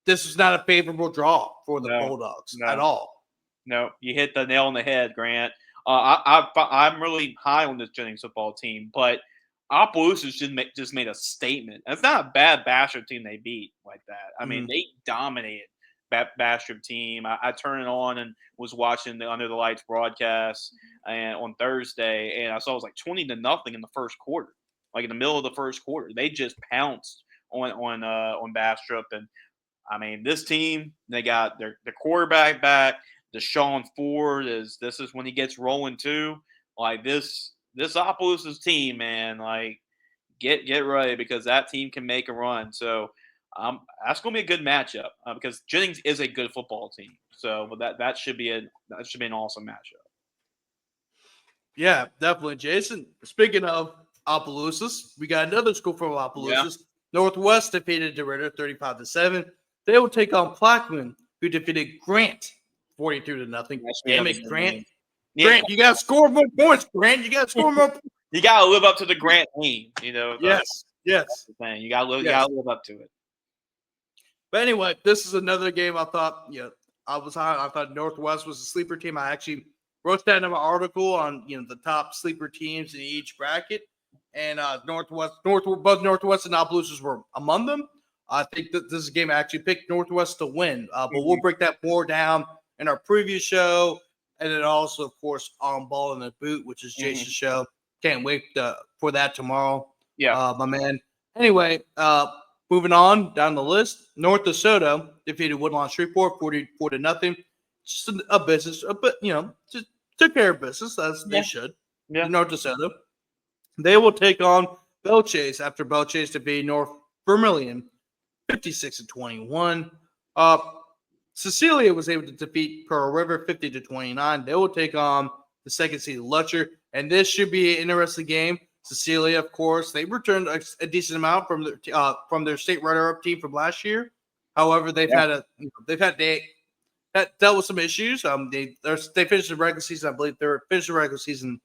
this is not a favorable draw for the Bulldogs at all. No, you hit the nail on the head, Grant. I'm really high on this Jennings football team, but Opelousas just made a statement. It's not a bad Bastrop team they beat like that. I mean, they dominated Bastrop team. I turned it on and was watching the Under the Lights broadcast and on Thursday, and I saw it was like 20-0 in the first quarter. Like in the middle of the first quarter, they just pounced on Bastrop. And I mean, this team, they got their quarterback back. Deshaun Ford this is when he gets rolling too. Like this Opelousas team, man, like get ready, because that team can make a run. So that's going to be a good matchup because Jennings is a good football team. So that should be an awesome matchup. Yeah, definitely, Jason. Speaking of Opelousas, we got another school from Opelousas. Yeah. Northwest defeated DeRidder 35-7. They will take on Plaquemine, who defeated Grant 42-0. Damn it, Grant. Yeah. Grant, you got to score more points, Grant. You got to score more points. You got to live up to the Grant name, you know. Yes. That's the thing. You got to live up to it. But anyway, this is another game I thought, I thought Northwest was a sleeper team. I actually wrote that in my article on, the top sleeper teams in each bracket. And both Northwest and Opelousas were among them. I think that this is a game I actually picked Northwest to win. But we'll break that more down in our previous show. And then also, of course, On Ball in the Boot, which is Jace's show. Can't wait for that tomorrow. Yeah. My man. Anyway, moving on down the list, North DeSoto defeated Woodlawn Shreveport 44-0. Just a business, but just took care of business as they should. Yeah. North DeSoto. They will take on Belchase after Belchase defeated North Vermilion 56-21. Cecilia was able to defeat Pearl River 50-29. They will take on the second seed Lutcher, and this should be an interesting game Cecilia, of course, they returned a decent amount from their state runner-up team from last year. However, they dealt with some issues. They finished the regular season. I believe they're finished the regular season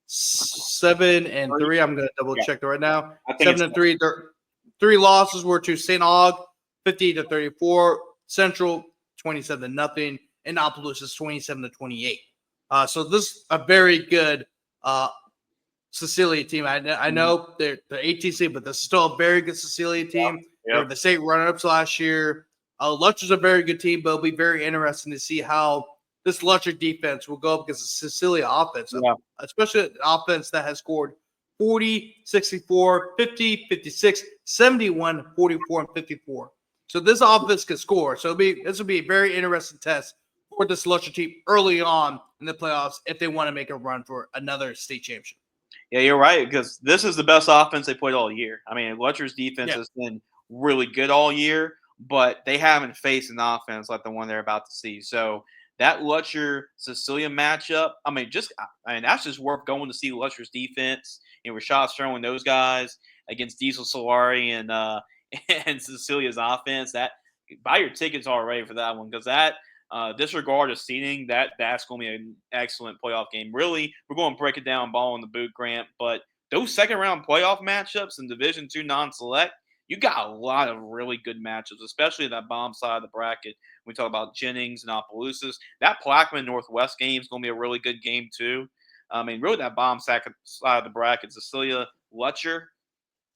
7-3. I'm going to double Yeah, check that right now. I think it's 7-3. Their three losses were to St. Aug, 50-34, Central 27-0, and Opelousas 27-28. So this is a very good Cecilia team. I know they're 18 but they're still a very good Cecilia team. They were the state runner-ups last year. Lutcher's a very good team, but it'll be very interesting to see how this Lutcher defense will go up against the Cecilia offense, especially an offense that has scored 40, 64, 50, 56, 71, 44, and 54. So this offense can score. So this will be a very interesting test for this Lutcher team early on in the playoffs if they want to make a run for another state championship. Yeah, you're right, because this is the best offense they played all year. I mean, Lutcher's defense has been really good all year, but they haven't faced an offense like the one they're about to see. So that Lutcher Cecilia matchup, I mean, that's just worth going to see Lutcher's defense and Rashad Stern and those guys against Diesel Solari and and Cecilia's offense. That buy your tickets already for that one, because that disregard of seeding, that's going to be an excellent playoff game. Really, we're going to break it down ball in the boot, Grant. But those second round playoff matchups in Division II non-select, you got a lot of really good matchups, especially that bomb side of the bracket. We talk about Jennings and Opelousas. That Plaquemine Northwest game is going to be a really good game too. I mean, really that bomb side of the bracket, Cecilia, Lutcher.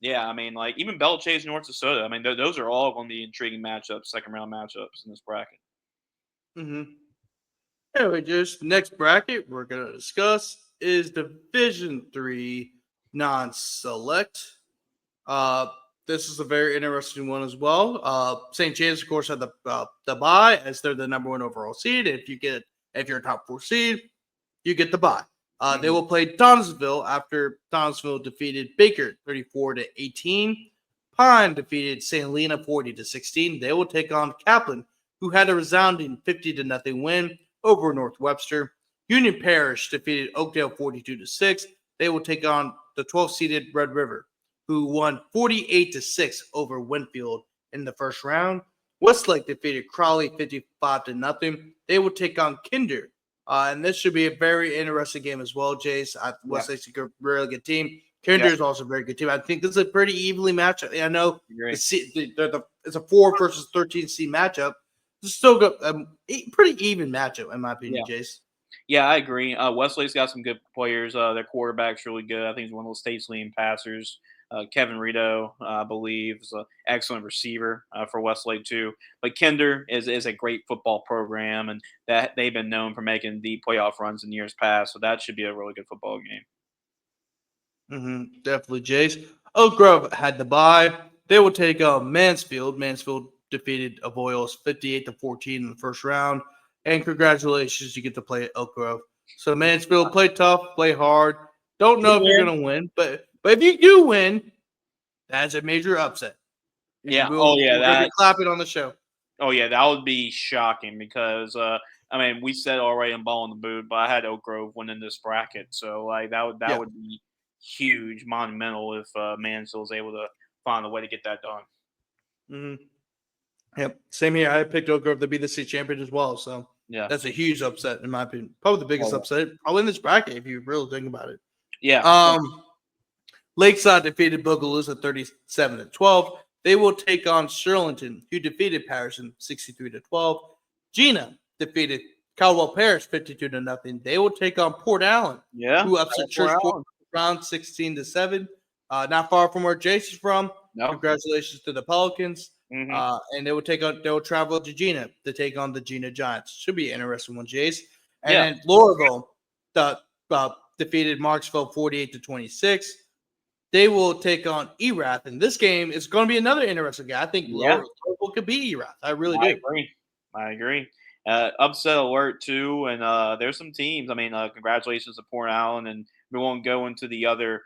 Yeah, I mean, like even Bell Chase, North Dakota. I mean, those are all going to be intriguing matchups, second round matchups in this bracket. Mm-hmm. Anyway, just next bracket we're going to discuss is Division III non-select. This is a very interesting one as well. St. James, of course, had the bye as they're the number one overall seed. If you're a top 4 seed, you get the bye. They will play Donaldsonville after Donaldsonville defeated Baker 34-18. Pine defeated St. Helena 40-16. They will take on Kaplan, who had a resounding 50-0 win over North Webster. Union Parish defeated Oakdale 42-6. They will take on the 12th-seeded Red River, who won 48-6 over Winfield in the first round. Westlake defeated Crowley 55-0. They will take on Kinder. And this should be a very interesting game as well, Jace. Westlake's a really good team. Kinder is also a very good team. I think this is a pretty evenly match. I know it's a 4 versus 13 seed matchup. It's still a pretty even matchup, in my opinion, Jace. Yeah, I agree. Westlake's got some good players. Their quarterback's really good. I think he's one of the state's leading passers. Kevin Rito, I believe, is an excellent receiver for Westlake too. But Kinder is a great football program, and that they've been known for making deep playoff runs in years past. So that should be a really good football game. Definitely, Jace. Oak Grove had the bye. They will take Mansfield. Mansfield defeated Avoyles 58-14 in the first round. And congratulations, you get to play at Oak Grove. So Mansfield, play tough, play hard. Don't know if you're going to win, but if you do win, that's a major upset. Yeah. We're going to be clapping on the show. Oh, yeah, that would be shocking because, I mean, we said already in Ball in the Boot, but I had Oak Grove winning this bracket. So, like, that would be huge, monumental if Mansfield was able to find a way to get that done. Mm-hmm. Yep. Same here. I picked Oak Grove to be the state champion as well. So, that's a huge upset, in my opinion. Probably the biggest upset probably in this bracket if you really think about it. Yeah. Lakeside defeated Bogalusa 37-12. They will take on Shirlington, who defeated Patterson 63-12. Gina defeated Caldwell Parish 52-0. They will take on Port Allen, who upset Churchport around 16-7. Not far from where Jace is from. No. Congratulations to the Pelicans. And they will travel to Gina to take on the Gina Giants. Should be an interesting one, Jace. And then Lorville defeated Marksville 48-26. They will take on Erath, and this game is going to be another interesting game. I think Lorville could beat Erath. I really do. I agree. Upset alert too, and there's some teams. I mean, congratulations to Port Allen, and we won't go into the other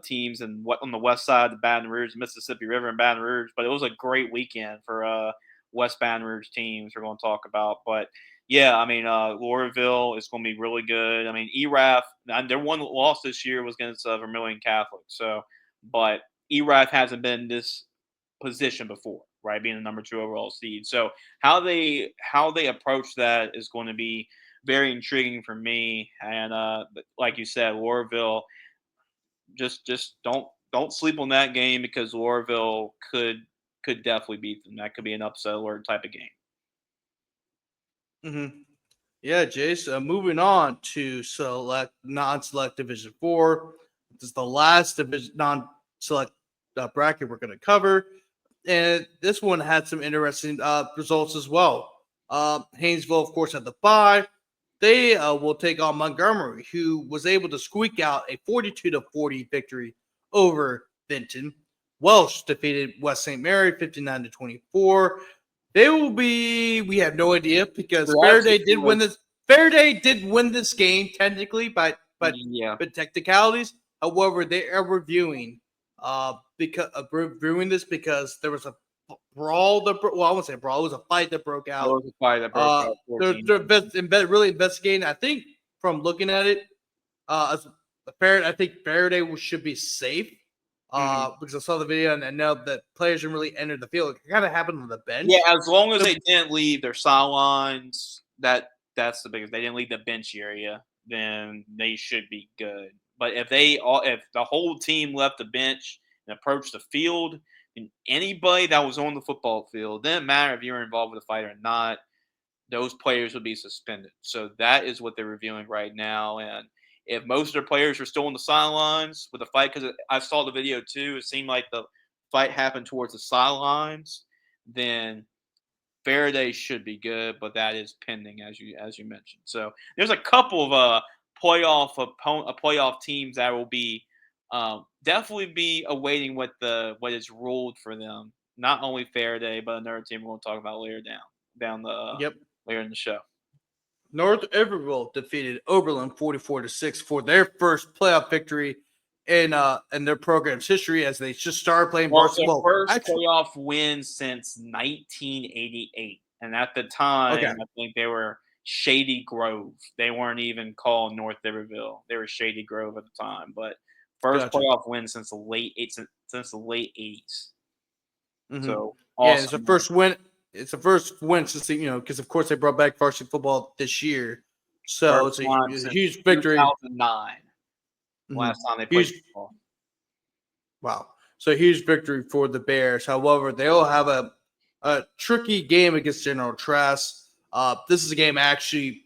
teams and what on the west side of Baton Rouge, Mississippi River, and Baton Rouge. But it was a great weekend for West Baton Rouge teams. We're going to talk about, but Yeah, I mean, Louisville is going to be really good. I mean, ERAF, their one loss this year was against Vermilion Catholic. So, but ERAF hasn't been in this position before, right? Being the number 2 overall seed. So how they approach that is going to be very intriguing for me. And like you said, Louisville, just don't sleep on that game because Louisville could definitely beat them. That could be an upset alert type of game. Mm-hmm. Yeah, Jace. Moving on to non-select Division 4. This is the last division non-select bracket we're going to cover, and this one had some interesting results as well. Haynesville, of course, had the bye. They will take on Montgomery, who was able to squeak out a 42-40 victory over Benton. Welsh defeated West St. Mary 59-24. They will be. We have no idea because Faraday did win this. Faraday did win this game technically, but technicalities. However, they are reviewing this because there was a brawl. Well, I won't say brawl. It was a fight that broke out. There was a fight that broke out. They're really investigating. I think from looking at it, I think Faraday should be safe. Because I saw the video and I know that players didn't really enter the field. It kind of happened on the bench. Yeah, as long as they didn't leave their sidelines, that's the biggest. They didn't leave the bench area, then they should be good. But if the whole team left the bench and approached the field, and anybody that was on the football field, didn't matter if you were involved with a fight or not, those players would be suspended. So that is what they're reviewing right now. And if most of their players are still on the sidelines with the fight, because I saw the video too, it seemed like the fight happened towards the sidelines, then Faraday should be good, but that is pending as you mentioned. So there's a couple of playoff teams that will be definitely be awaiting what is ruled for them. Not only Faraday, but another team we're going to talk about later down the later in the show. North Iberville defeated Oberlin 44-6 for their first playoff victory in their program's history as they just started playing basketball. First playoff win since 1988, and at the time, I think they were Shady Grove. They weren't even called North Iberville; they were Shady Grove at the time. But first playoff win since the late 80s. Mm-hmm. So awesome. It's the first win. It's the first win since because of course they brought back varsity football this year, so it's a huge victory. 2009, last time they played football. Wow, so huge victory for the Bears. However, they will have a tricky game against General Trask. This game actually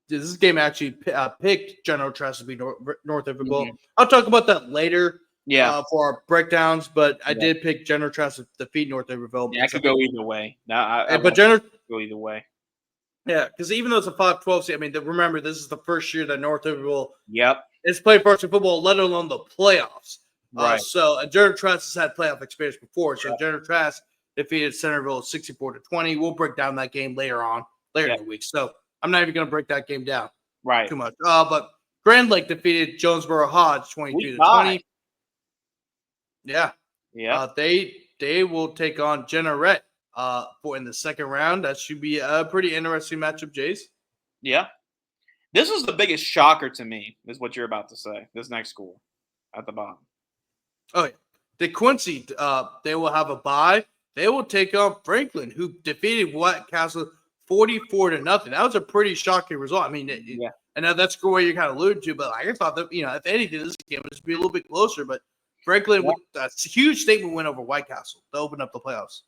picked General Trask to be North Iberville. Mm-hmm. I'll talk about that later. For our breakdowns, but I did pick General Trask to defeat North Iberville. Yeah, I could go either way. But General go either way. Yeah, because even though it's a 5-12 seed, I mean, remember this is the first year that North Iberville is played varsity football, let alone the playoffs. Right. So General Trask has had playoff experience before. So General Trask defeated Centerville 64-20. We'll break down that game later in the week. So I'm not even going to break that game down too much. But Grand Lake defeated Jonesboro Hodge 22-20. Yeah. They will take on Jeanneret in the second round. That should be a pretty interesting matchup, Jace. Yeah. This was the biggest shocker to me, is what you're about to say. This next school at the bottom. Oh, yeah. DeQuincy, they will have a bye. They will take on Franklin, who defeated White Castle 44-0. That was a pretty shocking result. I mean, I know that's the way you kind of alluded to, but I thought that, if anything, this game would just be a little bit closer, but Franklin with a huge statement win over White Castle to open up the playoffs.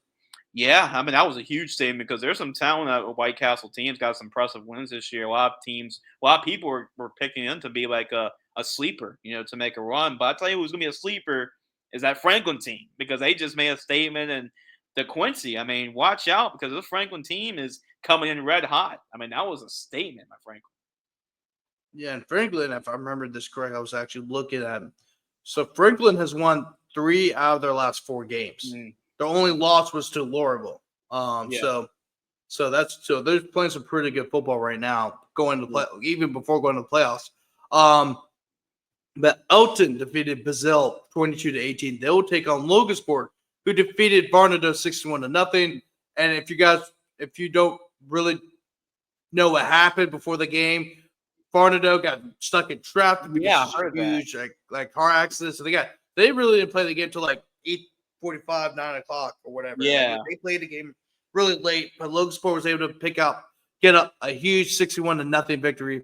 Yeah, I mean, that was a huge statement because there's some talent at White Castle teams, got some impressive wins this year. A lot of people were picking them to be like a sleeper, to make a run. But I tell you who's going to be a sleeper is that Franklin team because they just made a statement. And DeQuincy, I mean, watch out because this Franklin team is coming in red hot. I mean, that was a statement by Franklin. Yeah, and Franklin, if I remember this correct, I was actually looking at him. So Franklin has won 3 out of their last 4 games. Mm-hmm. The only loss was to Louisville. So they're playing some pretty good football right now, going to play even before going to the playoffs. But Elton defeated Bazille 22-18. They will take on Logansport, who defeated Barnado 61-0. And if you don't really know what happened before the game. Varnado got stuck in traffic because I heard that. huge like car accidents. So they really didn't play the game until like 8:45, 9 o'clock or whatever. Yeah. They played the game really late, but Logansport was able to get a huge 61-0 victory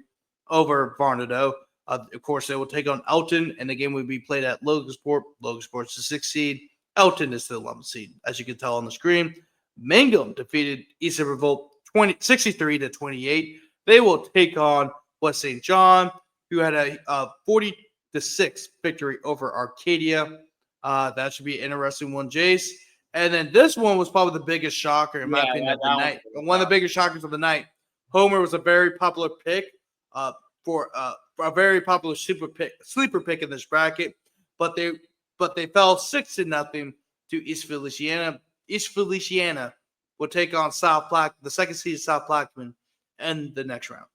over Varnado. Of course, they will take on Elton, and the game will be played at Logansport. Logansport's the 6th seed. Elton is the 11th seed, as you can tell on the screen. Mangum defeated Eastern Revolt 63-28. They will take on West St. John, who had a 40-6 victory over Arcadia. That should be an interesting one, Jace. And then this one was probably the biggest shocker, in my opinion, of the night. One of the biggest shockers of the night. Homer was a very popular pick for a very popular sleeper pick in this bracket, but they fell 6-0 to East Feliciana. East Feliciana will take on the second seed South Plaquemine in the next round.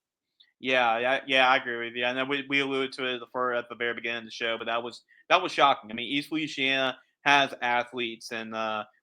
Yeah, I agree with you. I know we alluded to it at the very beginning of the show, but that was shocking. I mean, East Feliciana has athletes, and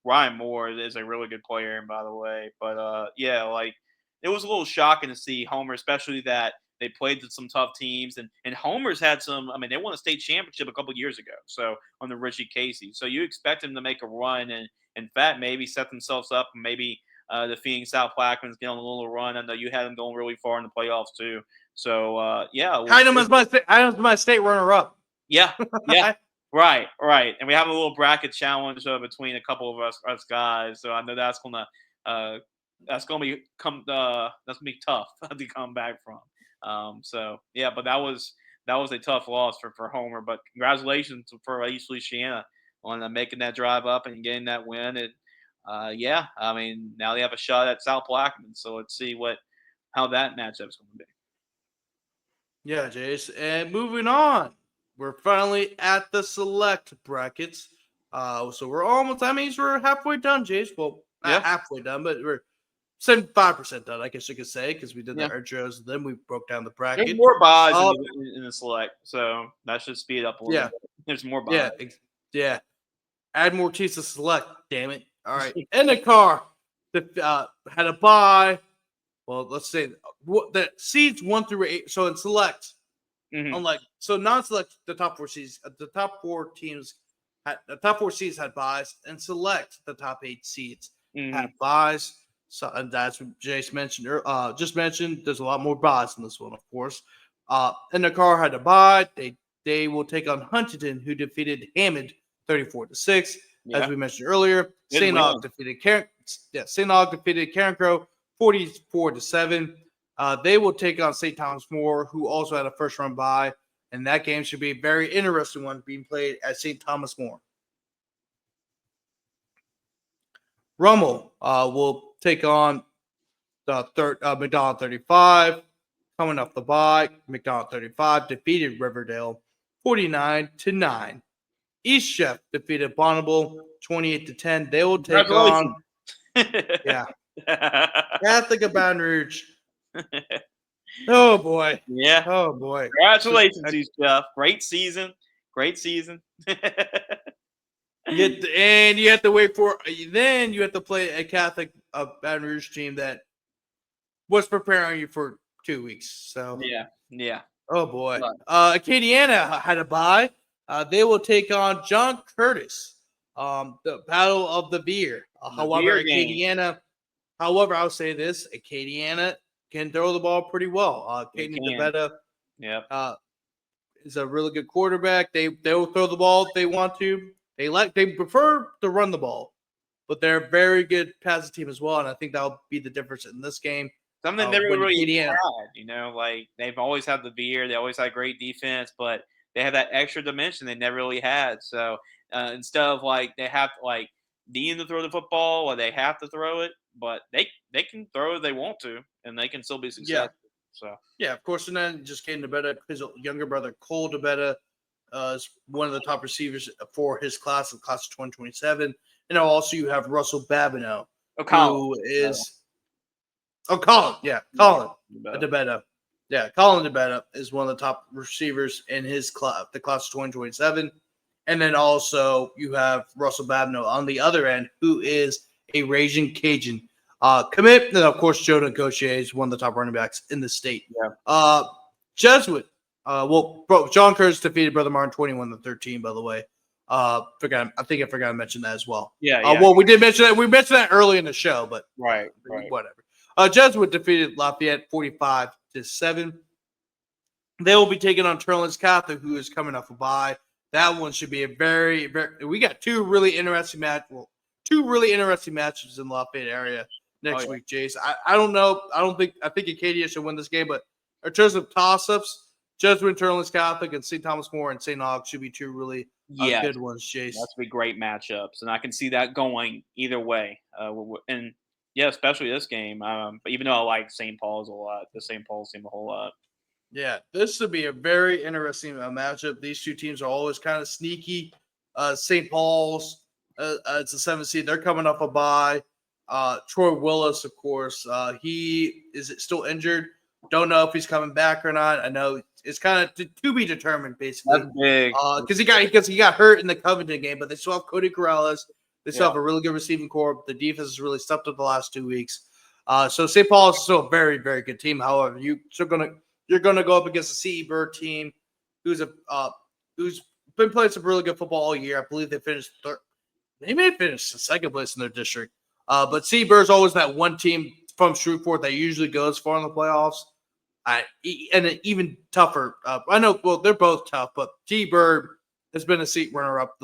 Ryan Moore is a really good player, and by the way. But yeah, like it was a little shocking to see Homer, especially that they played some tough teams, and Homer's had some. I mean, they won a state championship a couple years ago, so on the Richie Casey. So you expect him to make a run and in fact maybe set themselves up and maybe defeating South Plaquemines, getting on a little run. I know you had them going really far in the playoffs too. So yeah, I know my state runner-up. Yeah, right. And we have a little bracket challenge between a couple of us guys. So I know that's gonna be tough to come back from. So yeah, but that was a tough loss for Homer. But congratulations for East Feliciana on making that drive up and getting that win. And yeah, I mean now they have a shot at South Plaquemine. So let's see how that matchup is going to be. Yeah, Jace. And moving on, we're finally at the select brackets. So we're almost. That means we're halfway done, Jace. Well, not halfway done, but we're 75% done, I guess you could say, because we did the intros, and then we broke down the bracket. There's more buys in the select, so that should speed up a little bit. There's more buys. Yeah. Add more teams to select, damn it. All right. In the car, had a buy. Well, let's say the seeds 1 through 8. So in select, unlike non-select, the top 4 seeds, the top 4 teams, the top 4 seeds had buys, and select the top 8 seeds had buys. So and that's what Jace mentioned. Just mentioned. There's a lot more buys in this one, of course. And the car had a buy. They will take on Huntington, who defeated Hammond 34-6. As we mentioned earlier, St. Aug defeated Karen Crow 44-7. They will take on St. Thomas More, who also had a first round bye, and that game should be a very interesting one being played at St. Thomas More. Rummel will take on the McDonald 35. Coming off the bye, McDonald 35 defeated Riverdale 49-9. East Chef defeated Bonneville 28-10. They will take on Catholic of Baton Rouge. Oh boy. Yeah. Oh boy. Congratulations, East Chef. Great season. And you have to wait for. Then you have to play a Catholic Baton Rouge team that was preparing you for 2 weeks. So yeah. Oh boy. Acadiana had a bye. They will take on John Curtis. The Battle of the Beer. However, Acadiana. However, I'll say this: Acadiana can throw the ball pretty well. Caden DeBetta, is a really good quarterback. They will throw the ball if they want to. They prefer to run the ball, but they're a very good passing team as well. And I think that'll be the difference in this game. Something they never really had, like they've always had the beer. They always had great defense, but they have that extra dimension they never really had. So instead of like they have to needing to throw the football or they have to throw it, but they can throw if they want to, and they can still be successful. So of course, and then just Caden DeBetta, his younger brother Cole DeBetta, is one of the top receivers for his class of 2027. And also you have Russell Babineau, who is Colin DeBetta. Yeah, Colin DeBetta is one of the top receivers in his class, the class of 2027. And then also you have Russell Babineau on the other end, who is a raging Cajun. commit. And of course, Joe Gochier is one of the top running backs in the state. Yeah. Jesuit. John Curtis defeated Brother Martin 21-13. By the way, I think I forgot to mention that as well. Yeah. Well, we did mention that. We mentioned that early in the show, but Right. whatever. Jesuit defeated Lafayette 45-7. They will be taking on Turlands Catholic, who is coming off a bye. That one should be a very, very. We got two really interesting matches in the Lafayette area next week, Jace. I don't know. I think Acadia should win this game, but in terms of toss-ups, Jesuit, Turlands Catholic, and St. Thomas More and St. Aug should be two really good ones, Jace. That's be great matchups, and I can see that going either way. And yeah, especially this game. But even though I like St. Paul's a lot, the St. Paul's team a whole lot. Yeah, this should be a very interesting matchup. These two teams are always kind of sneaky. St. Paul's, it's a 7th seed. They're coming off a bye. Troy Willis, of course, he is still injured. Don't know if he's coming back or not. I know it's kind of to be determined, basically. That's big. Because he got hurt in the Covington game, but they still have Cody Corrales. They still have a really good receiving core. The defense has really stepped up the last 2 weeks. So St. Paul is still a very, very good team. However, you're gonna go up against a CE Bird team who's been playing some really good football all year. I believe they finished third. They may have finished second place in their district. But CE Bird's always that one team from Shreveport that usually goes far in the playoffs. And an even tougher. I know. Well, they're both tough, but CE Bird has been a seat runner-up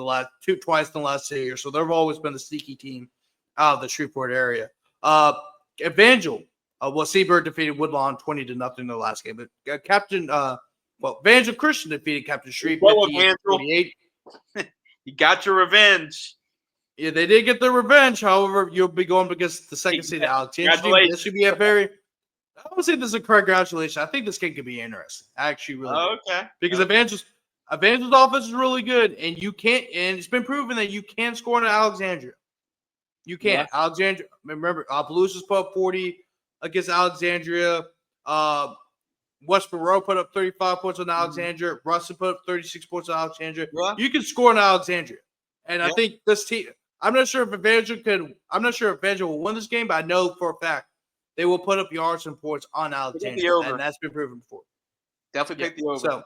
twice in the last 2 years, so they've always been a sneaky team out of the Shreveport area. Evangel. Seabird defeated Woodlawn 20-0 in the last game. But Evangel Christian defeated Captain Shreve 58-48. You got your revenge. Yeah, they did get their revenge. However, you'll be going against the second seed Alexandria. This should be a very. I would say this is a congratulations. I think this game could be interesting. Actually, really. Good. Because Evangel's offense is really good, and it's been proven that you can score in Alexandria. You can. Yeah. Alexandria. Remember, Palouse put up 40 against Alexandria. West Monroe put up 35 points on Alexandria. Ruston put up 36 points on Alexandria. Yeah. You can score in Alexandria, and I think this team. I'm not sure if Evangel will win this game, but I know for a fact they will put up yards and points on Alexandria, and that's been proven before. Definitely pick the over. So,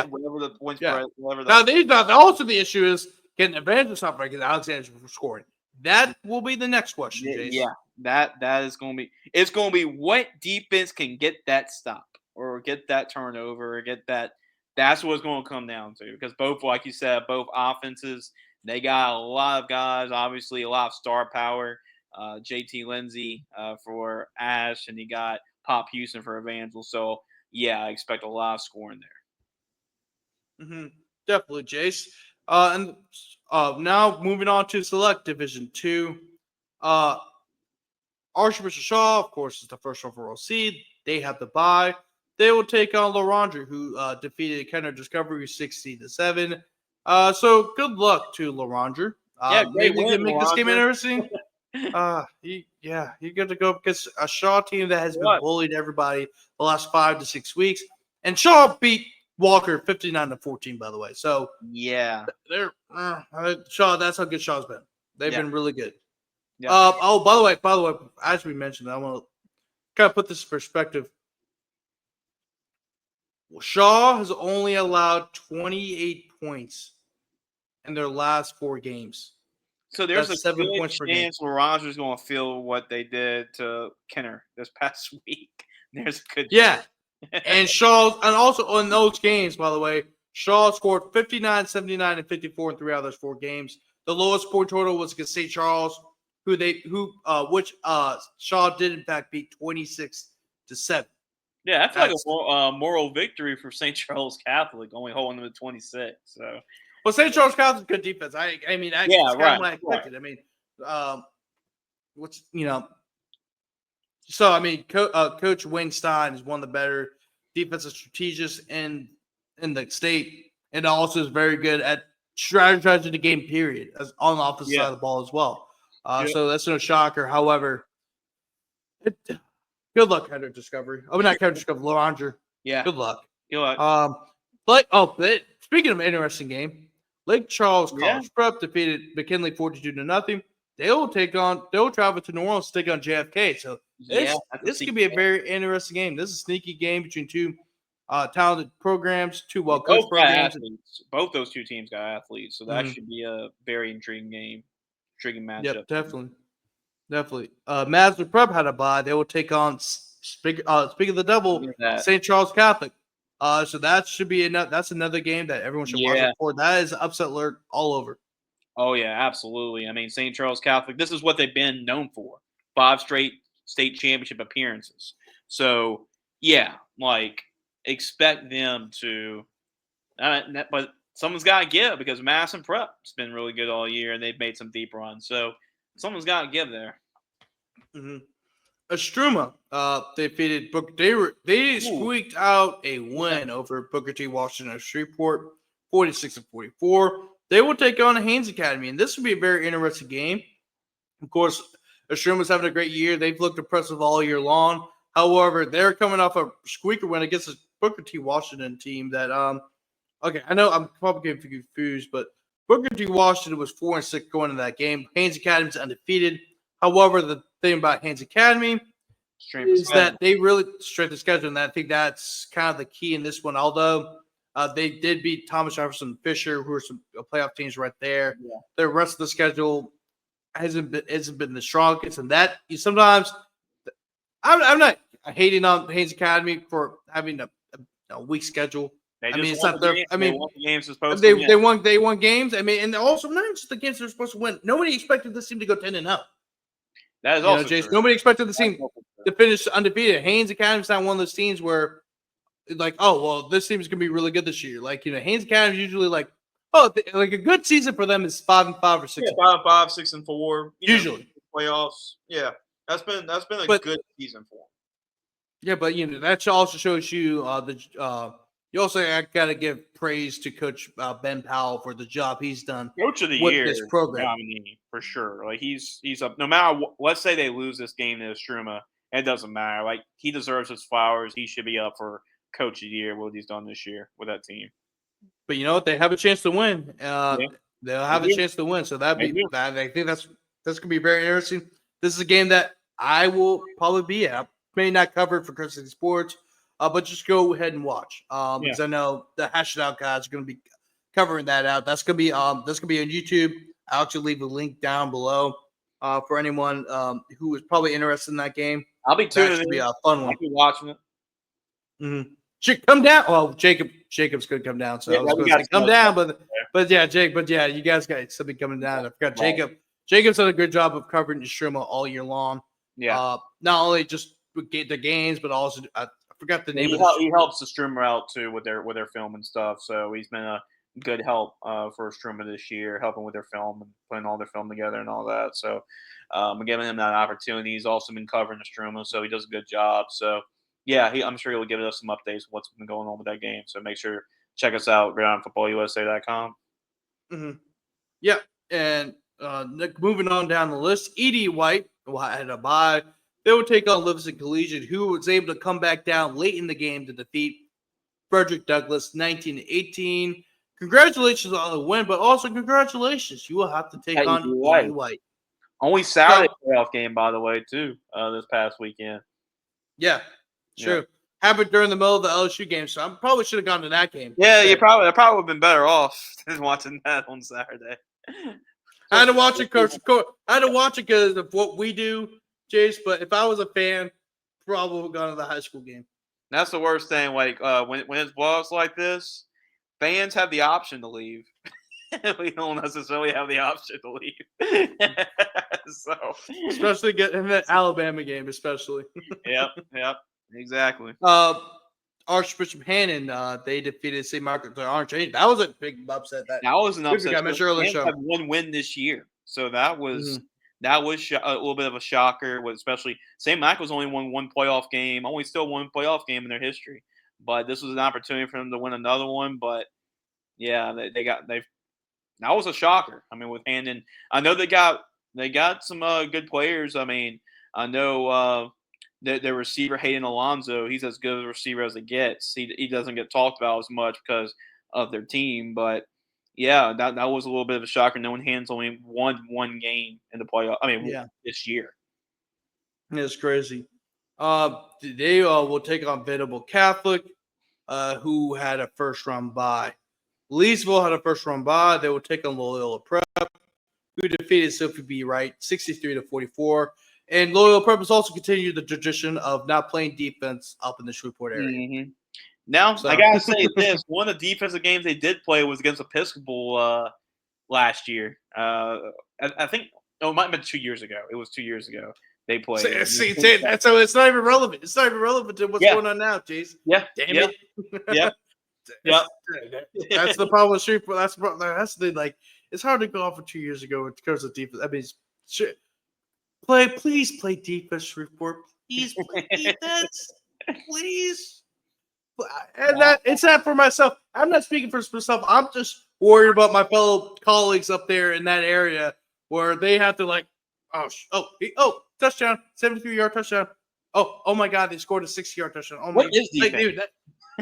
whatever the points. Yeah. Also the issue is can Evangel stop against Alexandria for scoring? That will be the next question, Jace. Yeah, that is going to be. It's going to be what defense can get that stop or get that turnover or get that. That's what it's going to come down to because both, like you said, both offenses. They got a lot of guys, obviously a lot of star power. JT Lindsay for Ash, and you got Pop Houston for Evangel. So, yeah, I expect a lot of scoring there. Mm-hmm. Definitely, Jace. And now moving on to Select Division 2. Archbishop Shaw, of course, is the first overall seed. They have the bye. They will take on Lorandre, who defeated Kenner Discovery 60-7. So good luck to Lorandre. Maybe they can make this game interesting. You get to go against a Shaw team that has been bullied everybody the last 5 to 6 weeks, and Shaw beat Walker 59-14. By the way, so yeah, they're Shaw. That's how good Shaw's been. They've been really good. Yeah. By the way, as we mentioned, I want to kind of put this in perspective. Shaw has only allowed 28 points in their last 4 games. So there's a 7 points per chance Lorandre's going to feel what they did to Kenner this past week. There's a good chance. And also in those games, by the way, Shaw scored 59, 79, and 54 in 3 out of those 4 games. The lowest point total was against St. Charles, which Shaw did in fact beat 26-7. Yeah, that's like a moral victory for St. Charles Catholic, only holding them to 26. So, well, St. Charles Catholic good defense. I mean, that's kind of what I expected. Right. I mean, So I mean, Coach Wayne Stein is one of the better defensive strategists in the state, and also is very good at strategizing the game. Period, as on the offensive side of the ball as well. So that's no shocker. However, good luck, Kenner Discovery. Not Kenner Discovery, Lorandre. Yeah. Good luck. Good luck. Speaking of an interesting game, Lake Charles College Prep defeated McKinley 42-0. they'll travel to New Orleans to take on JFK. So Yeah, this could be a very interesting game. This is a sneaky game between two talented programs, two well coached both got programs. athletes. Both those two teams got athletes, so that Mhm. should be a very intriguing game, intriguing matchup. Yep, definitely. Madison Prep had a bye. They will take on speaking of the devil, Look at that. St. Charles Catholic. So that should be that's another game that everyone should watch Yeah. out for. That is upset alert all over. Oh yeah, absolutely. I mean, St. Charles Catholic. This is what they've been known for: 5 straight state championship appearances. So yeah, like expect them to. But someone's got to give because Madison Prep's been really good all year, and they've made some deep runs. So someone's got to give there. Mm-hmm. Estruma, defeated Booker. They squeaked out a win over Booker T. Washington Shreveport, 46-44. They will take on the Haynes Academy, and this will be a very interesting game. Of course, Estruma's having a great year. They've looked impressive all year long. However, they're coming off a squeaker win against the Booker T. Washington team that okay, I know I'm probably getting confused, but Booker T. Washington was 4-6 going into that game. Haynes Academy's undefeated. However, the thing about Haynes Academy is that they really strength the schedule, and I think that's kind of the key in this one. Although they did beat Thomas Jefferson Fisher, who are some playoff teams right there. Yeah. The rest of the schedule hasn't been the strongest, and that you sometimes I'm not hating on Haynes Academy for having a weak schedule. I mean, it's not their. I mean, they won the games supposed to win. They won games. I mean, and also not just the games they're supposed to win. Nobody expected this team to go 10-0. That is also Jace, true. nobody expected the team to finish undefeated. Haynes Academy's not one of those teams where, like, oh well, this team's gonna be really good this year. Like, Haynes Academy's usually like, like a good season for them is 5-5 or 6. Yeah, 5-5, 6-4. Usually playoffs. Yeah, that's been a good season for them. Yeah, but that also shows you you also got to give praise to Coach Ben Powell for the job he's done. Coach of the with year this program nominee for sure. Like he's up. No matter what, let's say they lose this game to Struma, it doesn't matter. Like he deserves his flowers. He should be up for Coach of the Year. What he's done this year with that team. But you know what? They have a chance to win. They'll have a chance to win. So I think that's gonna be very interesting. This is a game that I will probably be at. May not cover it for Christian Sports, but just go ahead and watch. Because I know the Hash It Out guys are going to be covering that out. That's going to be on YouTube. I'll actually leave a link down below for anyone who is probably interested in that game. I'll be tuning in. Should be a fun one. I'll be watching it. Should come down. Well, Jacob's going to come down, so I was going to say come down, but yeah, you guys got something coming down. I forgot Jacob's done a good job of covering the Struma all year long. Yeah, not only just the games, but also I forgot the name of he helps the streamer out too with their film and stuff. So he's been a good help for streamer this year, helping with their film and putting all their film together and all that. So giving him that opportunity. He's also been covering the streamer, so he does a good job. So yeah, I'm sure he'll give us some updates of what's been going on with that game. So make sure check us out groundfootballusa.com. Yeah, and moving on down the list, E.D. White had a bye. They will take on Livingston Collegiate, who was able to come back down late in the game to defeat Frederick Douglass 19-18. Congratulations on the win, but also congratulations. You will have to take on E.D. White. Only Saturday playoff game, by the way, too, this past weekend. Yeah, true. Yeah. Happened during the middle of the LSU game, so I probably should have gone to that game. Yeah, I probably would have been better off than watching that on Saturday. I had to watch it, Coach. I had to watch it because of what we do, Jace. But if I was a fan, probably would have gone to the high school game. That's the worst thing. Like when it's blowoffs like this, fans have the option to leave. We don't necessarily have the option to leave. So, especially getting that Alabama game, especially. Yep, exactly. Archbishop Hannon, they defeated St. Margaret's Orange. That was a big upset. That was an upset. I mentioned earlier. Show had one win this year, so that was a little bit of a shocker. Especially St. Michael's only won one playoff game, still one playoff game in their history. But this was an opportunity for them to win another one. But yeah, that was a shocker. I mean, with Hannon, I know they got some good players. I mean, I know. The receiver Hayden Alonso, he's as good a receiver as it gets. He doesn't get talked about as much because of their team, but Yeah, that was a little bit of a shocker. No one hands only won one game in the playoff. I mean, Yeah, this year. it's crazy. They will take on Venable Catholic, who had a first round bye. Leesville had a first round bye. They will take on Loyola Prep, who defeated Sophie B. Wright 63-44. And Loyola Prep has also continued the tradition of not playing defense up in the Shreveport area. Mm-hmm. Now, I So gotta say this: one of the defensive games they did play was against Episcopal last year. I think it might have been 2 years ago. It was 2 years ago they played. see, so it's not even relevant. It's not even relevant to what's Yeah, going on now, Jace. yeah, Damn yeah, it. yeah, yeah. That's the problem with Shreveport. That's the like. It's hard to go off for 2 years ago in terms of defense. I mean, please play defense, Shreveport. Please play defense, please. And that it's not for myself. I'm not speaking for myself. I'm just worried about my fellow colleagues up there in that area where they have to like, touchdown, 73-yard touchdown. Oh my God, they scored a 60-yard touchdown. Oh my, What is like, defense?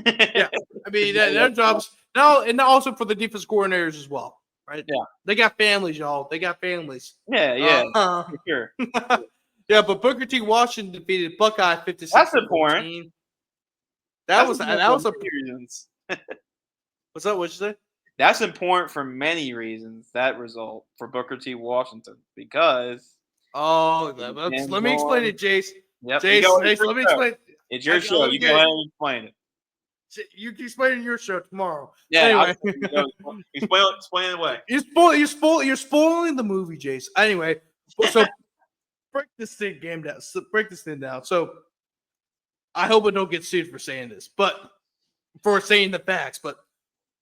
dude, yeah. I mean, their jobs now, and also for the defense coordinators as well, right? Yeah, They got families, y'all. They got families. yeah, for sure. Yeah, but Booker T. Washington defeated Buckeye 56 That's to important. 14. That's That important was for a. many reasons. What's that? What'd you say? That's important for many reasons. That result for Booker T. Washington because Oh, it let depends me explain on. it, Jace. Yep, you Jace, go. It's Jace, your let me show. explain. It's your show. Let me You go get ahead and explain it. you can explain in your show tomorrow. Yeah, Anyway, explain it away. you're spoiling the movie, Jace. Anyway, so break this thing down. Break this thing down. So I hope I don't get sued for saying this, but for saying the facts. But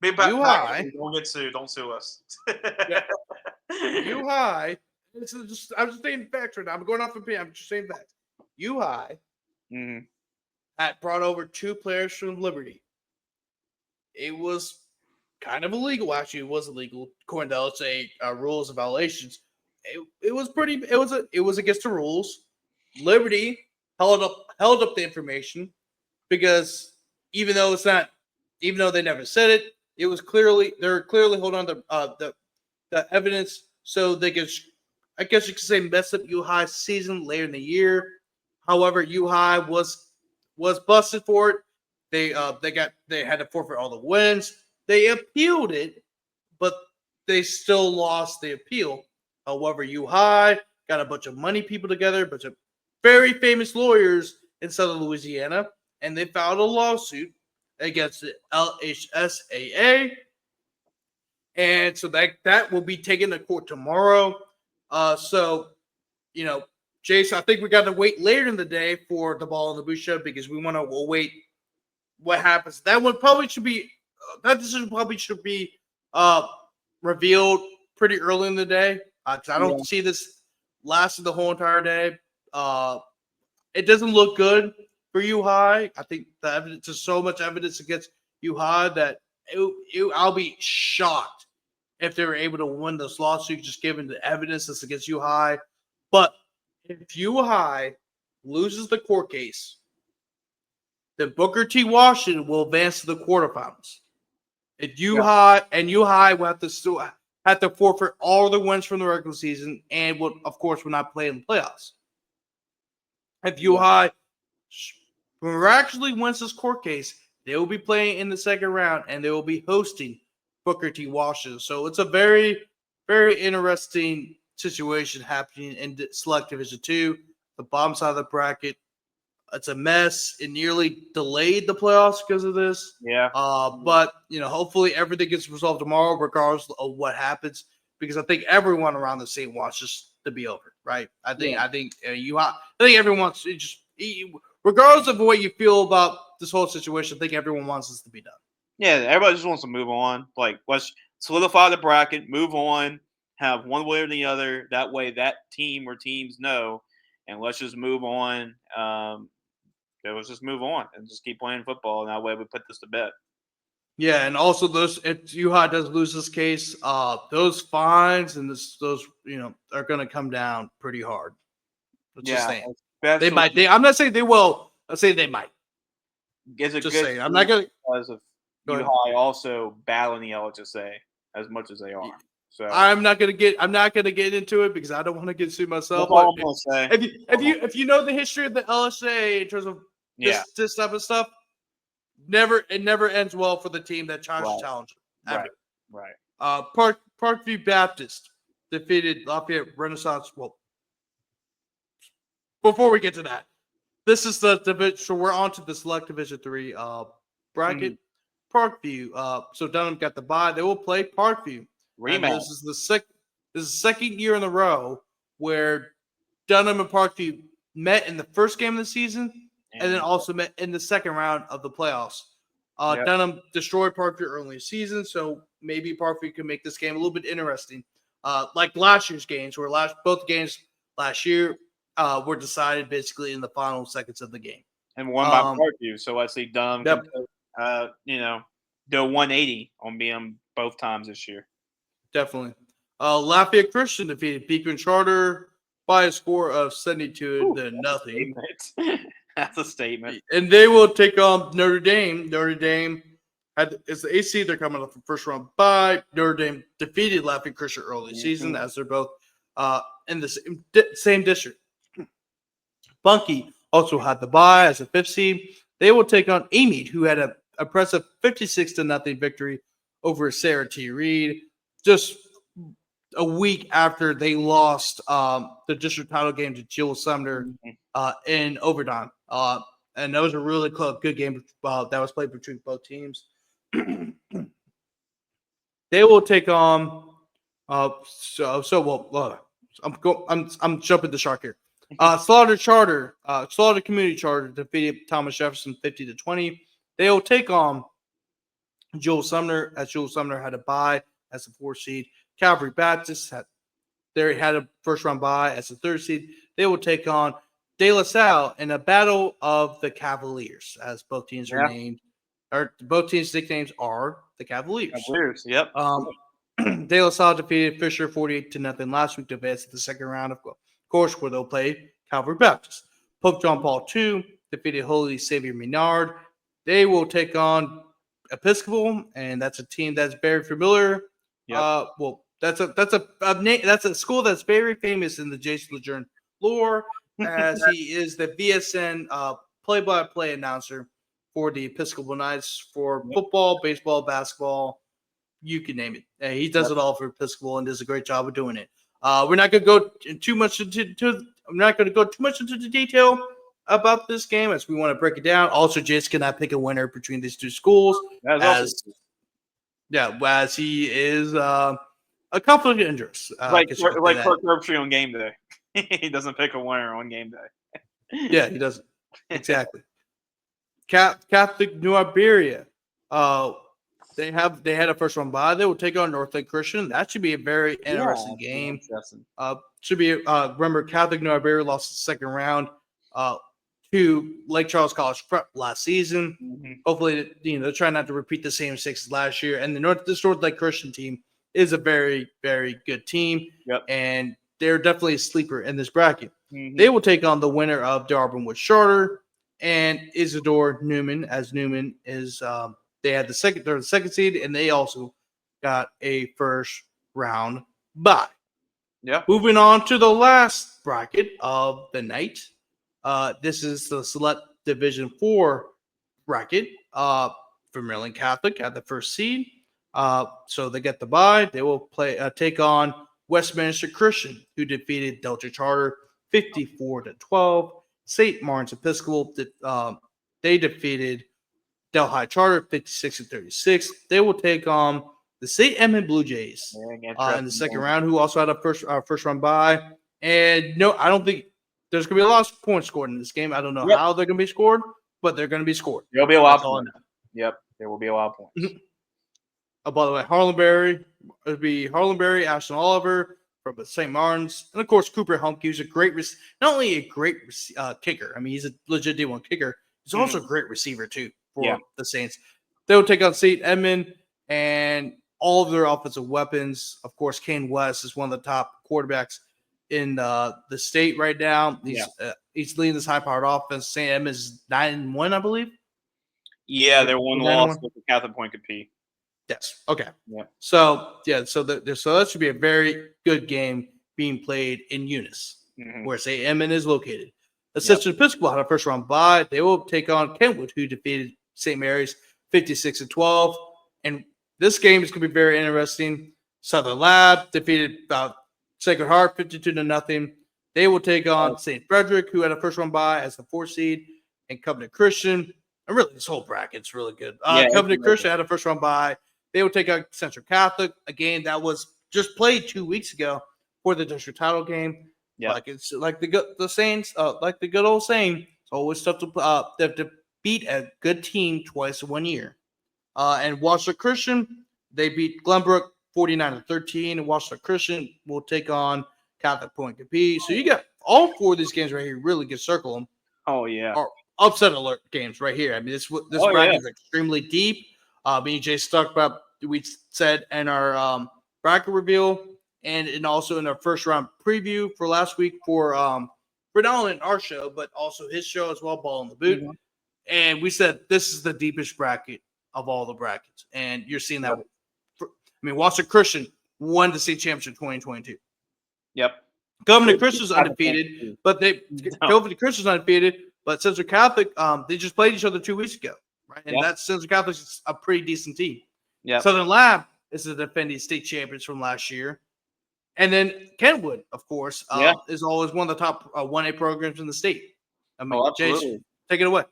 Big UI, don't get sued. Don't sue us. yeah, UI. I'm just saying facts right now. I'm going off of opinion. I'm just saying facts. UI Mhm. had brought over 2 players from Liberty. It was kind of illegal. Actually, it was illegal according to LHSAA rules and violations. It was pretty. It was against the rules. Liberty held up the information because even though it's not, even though they never said it, it was clearly they're clearly holding on to the evidence so they could, I guess you could say, mess up U High's season later in the year. However, U High was busted for it. They had to forfeit all the wins. They appealed it, but they still lost the appeal. However, U High got a bunch of money people together, a bunch of very famous lawyers in Southern Louisiana, and they filed a lawsuit against the LHSAA. And so that will be taken to court tomorrow. So, you know, Jason, I think we got to wait later in the day for the Ball in the Boot show because we want to wait what happens. That one probably should be that decision probably should be revealed pretty early in the day. I don't see this lasting the whole entire day. It doesn't look good for U High. I think the evidence is so much evidence against U High that I'll be shocked if they were able to win this lawsuit just given the evidence that's against U High. But if U High loses the court case, then Booker T. Washington will advance to the quarterfinals. And U High will have to forfeit all the wins from the regular season and will, of course, will not play in the playoffs. If U High miraculously wins this court case, they will be playing in the second round and they will be hosting Booker T. Washington. So it's a very, very interesting situation happening in Select Division 2, the bottom side of the bracket. It's a mess. It nearly delayed the playoffs because of this. Yeah. But, hopefully everything gets resolved tomorrow, regardless of what happens, because I think everyone around the scene wants this to be over, right? I think everyone wants to just, regardless of what you feel about this whole situation, I think everyone wants this to be done. Yeah, everybody just wants to move on. Like, let's solidify the bracket, move on, have one way or the other. That way, that team or teams know, and let's just move on. Let's just move on and just keep playing football. And that way, we put this to bed. Yeah, and also if U-High does lose this case, those fines and those are going to come down pretty hard. Just saying. They might. I'm not saying they will. I'm saying they might. It's a just good saying. I'm not going to. because of U-High also battling the LHSAA. as much as they are. So I'm not gonna get into it because I don't want to get sued myself. that's all I'm gonna say. If you know the history of the LHSAA in terms of this type of stuff, it never ends well for the team that tries to challenge it. Ever. Right. Parkview Baptist defeated Lafayette Renaissance. Well, before we get to that, this is the division. So we're on to the Select Division 3 bracket. Parkview. So Dunham got the bye. They will play Parkview. Rematch. This is the second year in a row where Dunham and Parkview met in the first game of the season and then also met in the second round of the playoffs. Dunham destroyed Parkview early in the season, so maybe Parkview can make this game a little bit interesting. Like last year's games, where both games last year were decided basically in the final seconds of the game. And won by Parkview, so I see Dunham do 180 on being both times this year. Definitely. Lafayette Christian defeated Beacon Charter by a score of 72-0. That's a statement. And they will take on Notre Dame. Notre Dame is the AC. They're coming off the first round bye. Notre Dame defeated Lafayette Christian early season as they're both in the same district. Bunkie also had the bye as a 5th seed. They will take on Amite, who had an impressive 56-0 victory over Sarah T. Reed just a week after they lost the district title game to Jill Sumner in overtime. And that was a really good game that was played between both teams. They will take on I'm jumping the shark here. Slaughter Community Charter defeated Thomas Jefferson 50-20. They will take on Joel Sumner, as Joel Sumner had a bye as a 4th seed. Calvary Baptist had a first round bye as a 3rd seed. They will take on De La Salle in a battle of the Cavaliers, as both teams are named. Or both teams' nicknames are the Cavaliers. Yep. De La Salle defeated Fisher 48-0 last week to advance to the second round, of course, where they'll play Calvary Baptist. Pope John Paul II defeated Holy Savior Menard. They will take on Episcopal, and that's a team that's very familiar. Yep. That's a school that's very famous in the Jace Lejeune lore, as he is the VSN play-by-play announcer for the Episcopal Knights for football, baseball, basketball. You can name it. He does it all for Episcopal and does a great job of doing it. We're not going to go too much into the detail about this game as we want to break it down. Also, Jace cannot pick a winner between these two schools as he is a conflict of interest. Like Kirk Herbstreit on game day. He doesn't pick a winner on game day. Yeah, he doesn't. Exactly. Catholic New Iberia. They had a first round bye. They will take on Northlake Christian. That should be a very interesting game. Should be remember Catholic New Iberia lost the second round to Lake Charles College Prep last season. Hopefully, they're trying not to repeat the same mistakes as last year. And this Northlake Christian team is a very, very good team. Yep. And they're definitely a sleeper in this bracket. They will take on the winner of Darwin Wood Charter and Isidore Newman, as Newman is they're the second seed, and they also got a first round bye. Yeah. Moving on to the last bracket of the night. This is the Select Division 4 bracket. For Maryland Catholic at the first seed. So they get the bye. They will take on Westminster Christian, who defeated Delta Charter 54-12. St. Martin's Episcopal, they defeated Delhi Charter 56-36. They will take on the St. Edmund Blue Jays in the second round, who also had a first round bye. And no, I don't think there's going to be a lot of points scored in this game. I don't know how they're going to be scored, but they're going to be scored. There'll be a lot of points. Yep, there will be a lot of points. By the way, Harlenberry, it would be Harlenberry, Ashton Oliver from St. Martin's, and of course Cooper Humke, who's a great, not only a great kicker. I mean, he's a legit D1 kicker. He's also a great receiver too for the Saints. They will take on St. Edmund and all of their offensive weapons. Of course, Kane West is one of the top quarterbacks in the state right now. He's leading this high-powered offense. St. Edmund is 9-1, I believe. Yeah, they're one loss with the Catholic Point compete. Yes. Okay. Yeah. So that should be a very good game being played in Eunice, where St. Edmund is located. Ascension Episcopal had a first round bye. They will take on Kentwood, who defeated St. Mary's 56-12. And this game is going to be very interesting. Southern Lab defeated Sacred Heart 52-0. They will take on St. Frederick, who had a first round bye as the 4th seed, and Covenant Christian. And really, this whole bracket's really good. Covenant Christian had a first round bye. They will take on Central Catholic, a game that was just played 2 weeks ago for the district title game. Yeah. Like it's like the Saints, like the good old saying, it's always tough to beat a good team twice in 1 year. And Washington Christian, they beat Glenbrook 49-13. And Washington Christian will take on Catholic Point Capee. So you got all 4 of these games right here. Really good circle them. Oh yeah. Are upset alert games right here. I mean, this bracket is extremely deep. Me and Jace talked about, we said in our bracket reveal and also in our first round preview for last week for not only in our show, but also his show as well, Ball in the Boot. Mm-hmm. And we said this is the deepest bracket of all the brackets. And you're seeing that. I mean, Washington Christian won the state championship 2022. Yep. Covenant Christian's undefeated, but Covenant Christian's undefeated, but Central Catholic, they just played each other 2 weeks ago, right? And that's Central Catholic's a pretty decent team. Yeah. Southern Lab is the defending state champions from last year, and then Kentwood, of course, is always one of the top 1A programs in the state. I mean, absolutely. Jace, take it away.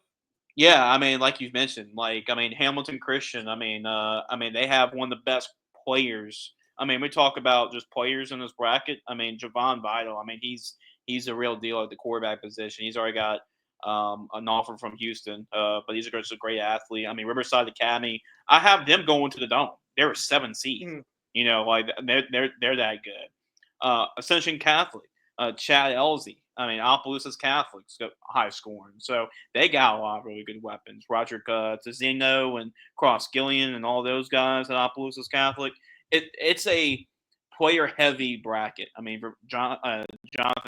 Yeah, I mean, like you've mentioned, Hamilton Christian. They have one of the best players. I mean, we talk about just players in this bracket. I mean, Javon Vital. I mean, he's a real deal at the quarterback position. He's already got an offer from Houston, but he's just a great athlete. I mean, Riverside Academy. I have them going to the Dome. They're a 7 seed. You know, like they're that good. Ascension Catholic. Chad Elsie. I mean, Opelousas Catholics got high scoring. So they got a lot of really good weapons. Roger Tizino and Cross Gillian and all those guys at Opelousas Catholic. It's a player-heavy bracket. I mean, Jonathan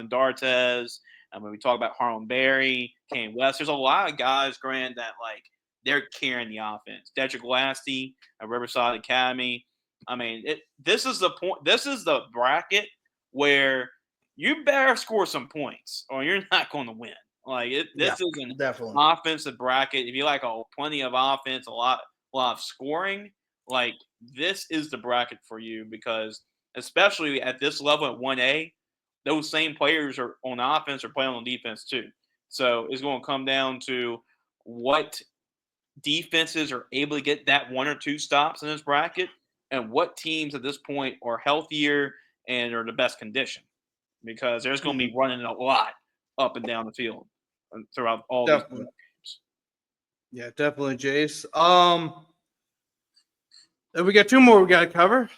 Dartez. I mean, we talk about Harlan Berry, Kane West. There's a lot of guys, Grant, that, like, they're carrying the offense. Dedrick Lasty at Riverside Academy. I mean, this is the point. This is the bracket where you better score some points or you're not going to win. Like this is an offensive bracket. If you like plenty of offense, a lot of scoring, like this is the bracket for you because especially at this level at 1A, those same players are on offense or playing on defense too. So it's going to come down to what defenses are able to get that 1 or 2 stops in this bracket and what teams at this point are healthier and are the best condition. Because there's going to be running a lot up and down the field throughout all these games. Yeah, definitely, Jace. We got 2 more we got to cover.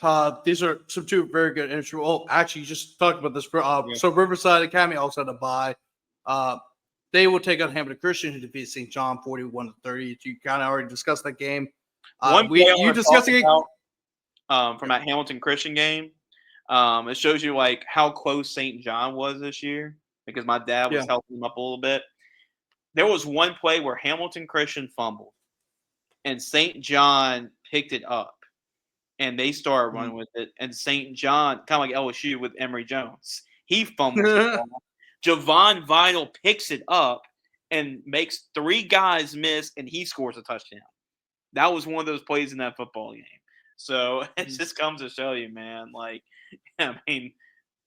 These are some 2 very good instruments. Oh, actually, you just talked about this. So Riverside Academy also had a bye. They will take on Hamilton Christian, who defeated St. John 41-30. You kind of already discussed that game. You discussed the game from that Hamilton Christian game. It shows you like how close St. John was this year because my dad was helping him up a little bit. There was one play where Hamilton Christian fumbled and St. John picked it up and they started running with it. And St. John, kind of like LSU with Emory Jones, he fumbles the ball. Javon Vital picks it up and makes 3 guys miss and he scores a touchdown. That was one of those plays in that football game. So it just comes to show you, man, like, I mean,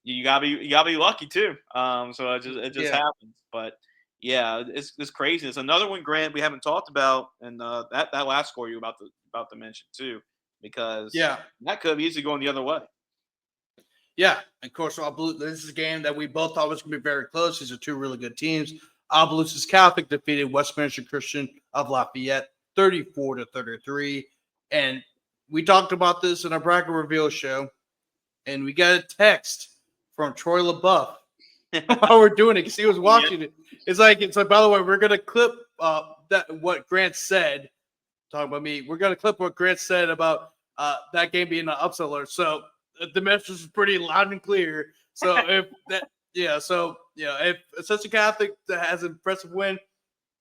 you gotta be lucky too. So it just happens. But yeah, it's crazy. It's another one, Grant, we haven't talked about, and that last score you about to mention too, because that could have easily gone the other way. Yeah, of course. This is a game that we both thought was going to be very close. These are 2 really good teams. Opelousas Catholic defeated Westminster Christian of Lafayette 34-33, and we talked about this in our bracket reveal show. And we got a text from Troy LaBeouf while we're doing it because he was watching it. It's like, by the way, we're going to clip what Grant said. Talking about me. We're going to clip what Grant said about that game being an upset alert. So the message is pretty loud and clear. So if Ascension Catholic has an impressive win,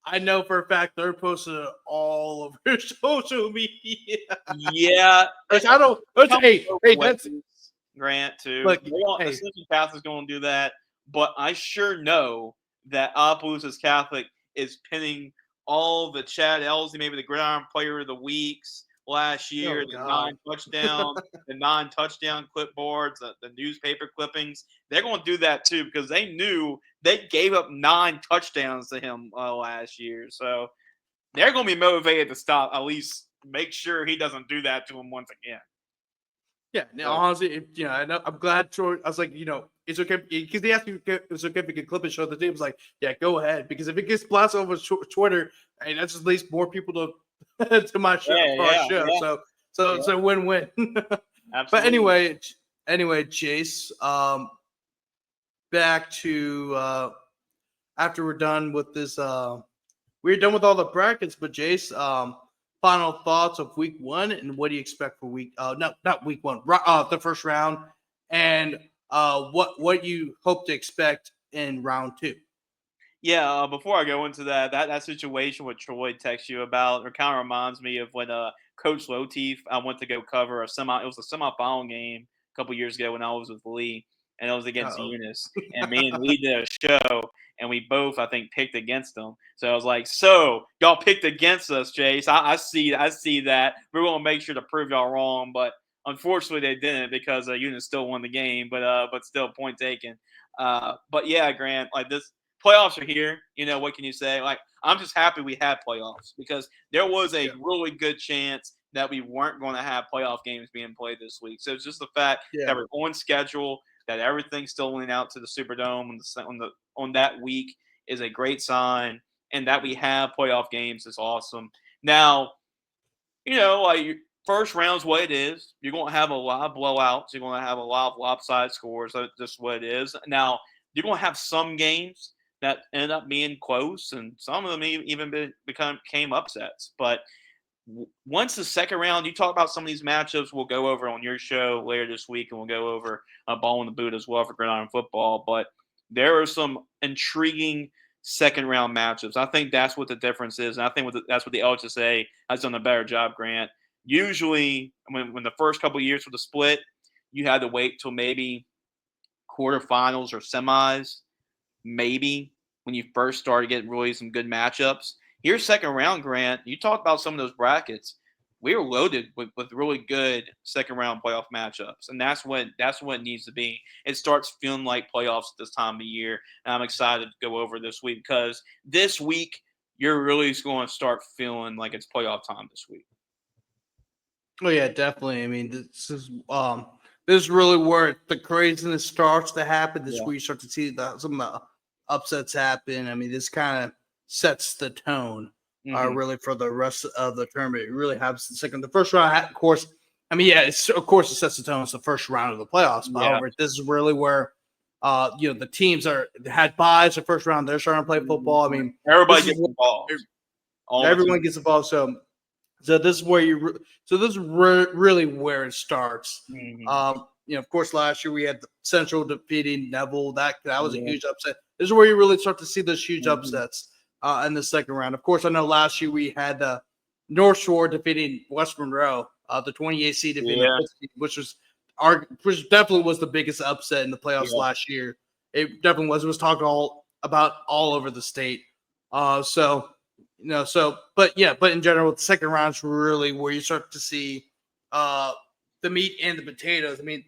I know for a fact they're posting it all over social media. Yeah, Which I don't. Which, hey, that's Grant too. look. The Hey, Simpson Catholic's going to do that, but I sure know that Opelousas Catholic is pinning all the Chad Elsie, maybe the Gridiron Player of the Weeks last year, oh God. the non-touchdown clipboards, the newspaper clippings. They're going to do that too because they knew they gave up 9 touchdowns to him last year. So they're going to be motivated to stop, at least make sure he doesn't do that to him once again. Yeah, no, honestly, I know, I'm glad Troy. I was like, it's okay because they asked me if it's okay if we could clip and show the team. I was like, yeah, go ahead because if it gets blasted over Twitter, hey, that's at least more people to to my show, our show. Yeah. So it's a win-win. Absolutely. But anyway, Jace, back to after we're done with this. We're done with all the brackets, but Jace, final thoughts of week 1 and what do you expect for not week 1, the first round, and what you hope to expect in round 2. Yeah, before I go into that situation what Troy texted you about, it kind of reminds me of when Coach Lotief, I went to go cover it was a semifinal game a couple years ago when I was with Lee, and it was against Eunice, and me and Lee did a show, and we both I think picked against them. So I was like, "So y'all picked against us, Jace? I see that. We're gonna make sure to prove y'all wrong." But unfortunately, they didn't because Eunice still won the game. But still, point taken. But yeah, Grant, like this. Playoffs are here. What can you say? Like, I'm just happy we had playoffs because there was a really good chance that we weren't going to have playoff games being played this week. So it's just the fact that we're on schedule, that everything's still leaning out to the Superdome on that week is a great sign, and that we have playoff games is awesome. Now, like first round's what it is. You're going to have a lot of blowouts. You're going to have a lot of lopsided scores. That's just what it is. Now, you're going to have some games that end up being close, and some of them even became upsets. But once the second round, you talk about some of these matchups we'll go over on your show later this week, and we'll go over Ball in the Boot as well for Gridiron Football. But there are some intriguing second round matchups. I think that's what the difference is, and I think that's what the LHSAA has done a better job, Grant. Usually, when the first couple of years with the split, you had to wait till maybe quarterfinals or semis, maybe when you first started getting really some good matchups. Here's second round, Grant. You talked about some of those brackets. We are loaded with really good second round playoff matchups, and that's what it needs to be. It starts feeling like playoffs this time of year, and I'm excited to go over this week because this week you're really going to start feeling like it's playoff time this week. Oh yeah, definitely. I mean, this is really where the craziness starts to happen. This is where you start to see some upsets happen. I mean, this kind of sets the tone, really for the rest of the tournament. It really happens the first round. Of course, I mean, it sets the tone. It's the first round of the playoffs. But however, this is really where, the teams had buys the first round. They're starting to play football. I mean, everybody gets involved. Everyone gets involved. So this is where really where it starts. Of course, last year we had the Central defeating Neville. That was a huge upset. This is where you really start to see those huge upsets in the second round. Of course, I know last year we had the North Shore defeating West Monroe, the 28 seed defeating the 15, which definitely was the biggest upset in the playoffs last year. It definitely was. It was talked all over the state. But in general, the second round is really where you start to see the meat and the potatoes. I mean,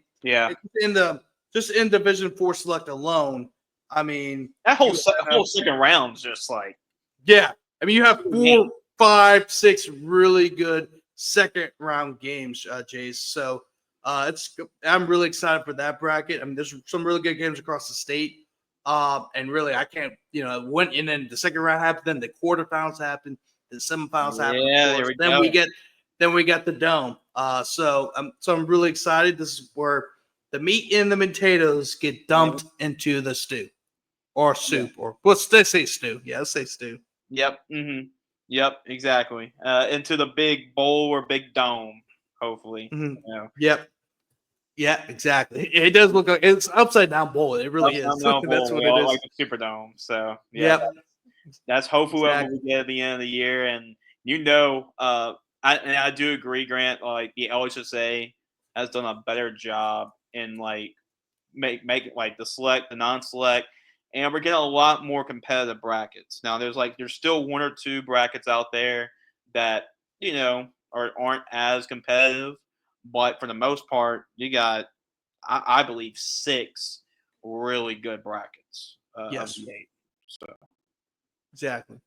just in Division 4 select alone, I mean, that whole second round is just like I mean, you have 4, 5, 6 really good second round games, Jace. So I'm really excited for that bracket. I mean, there's some really good games across the state. And really, I can't, and then the second round happened, then the quarterfinals happened, the semifinals happened. Then we got the dome. So I'm really excited. This is where the meat and the potatoes get dumped into the stew or soup or let's say stew. Yeah, let's say stew. Yep. Yep. Exactly. Into the big bowl or big dome, hopefully. Yep. Yeah, exactly. It does look like it's upside down bowl. It really is. That's what it is. Like the Superdome. So Yep. That's hopefully what Exactly. we get at the end of the year. And I do agree, Grant. Like the LHSA has done a better job in like make like the non-select, and we're getting a lot more competitive brackets. Now there's still one or two brackets out there that aren't as competitive, but for the most part, you got I believe six really good brackets of Yes, the eight. So exactly.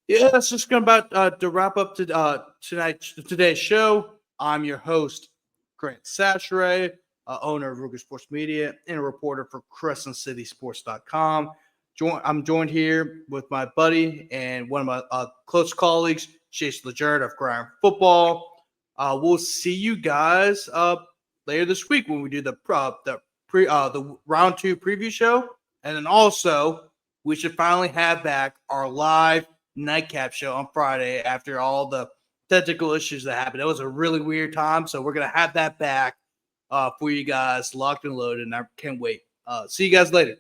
Yeah, that's just going to wrap up today's show. I'm your host, Grant Sachere, owner of Ruger Sports Media and a reporter for CrescentCitySports.com. I'm joined here with my buddy and one of my close colleagues, Jace Legerd of Grind Football. We'll see you guys later this week when we do the round 2 preview show, and then also we should finally have back our live nightcap show on Friday after all the technical issues that happened. It was a really weird time, so we're gonna have that back for you guys, locked and loaded, and I can't wait. See you guys later.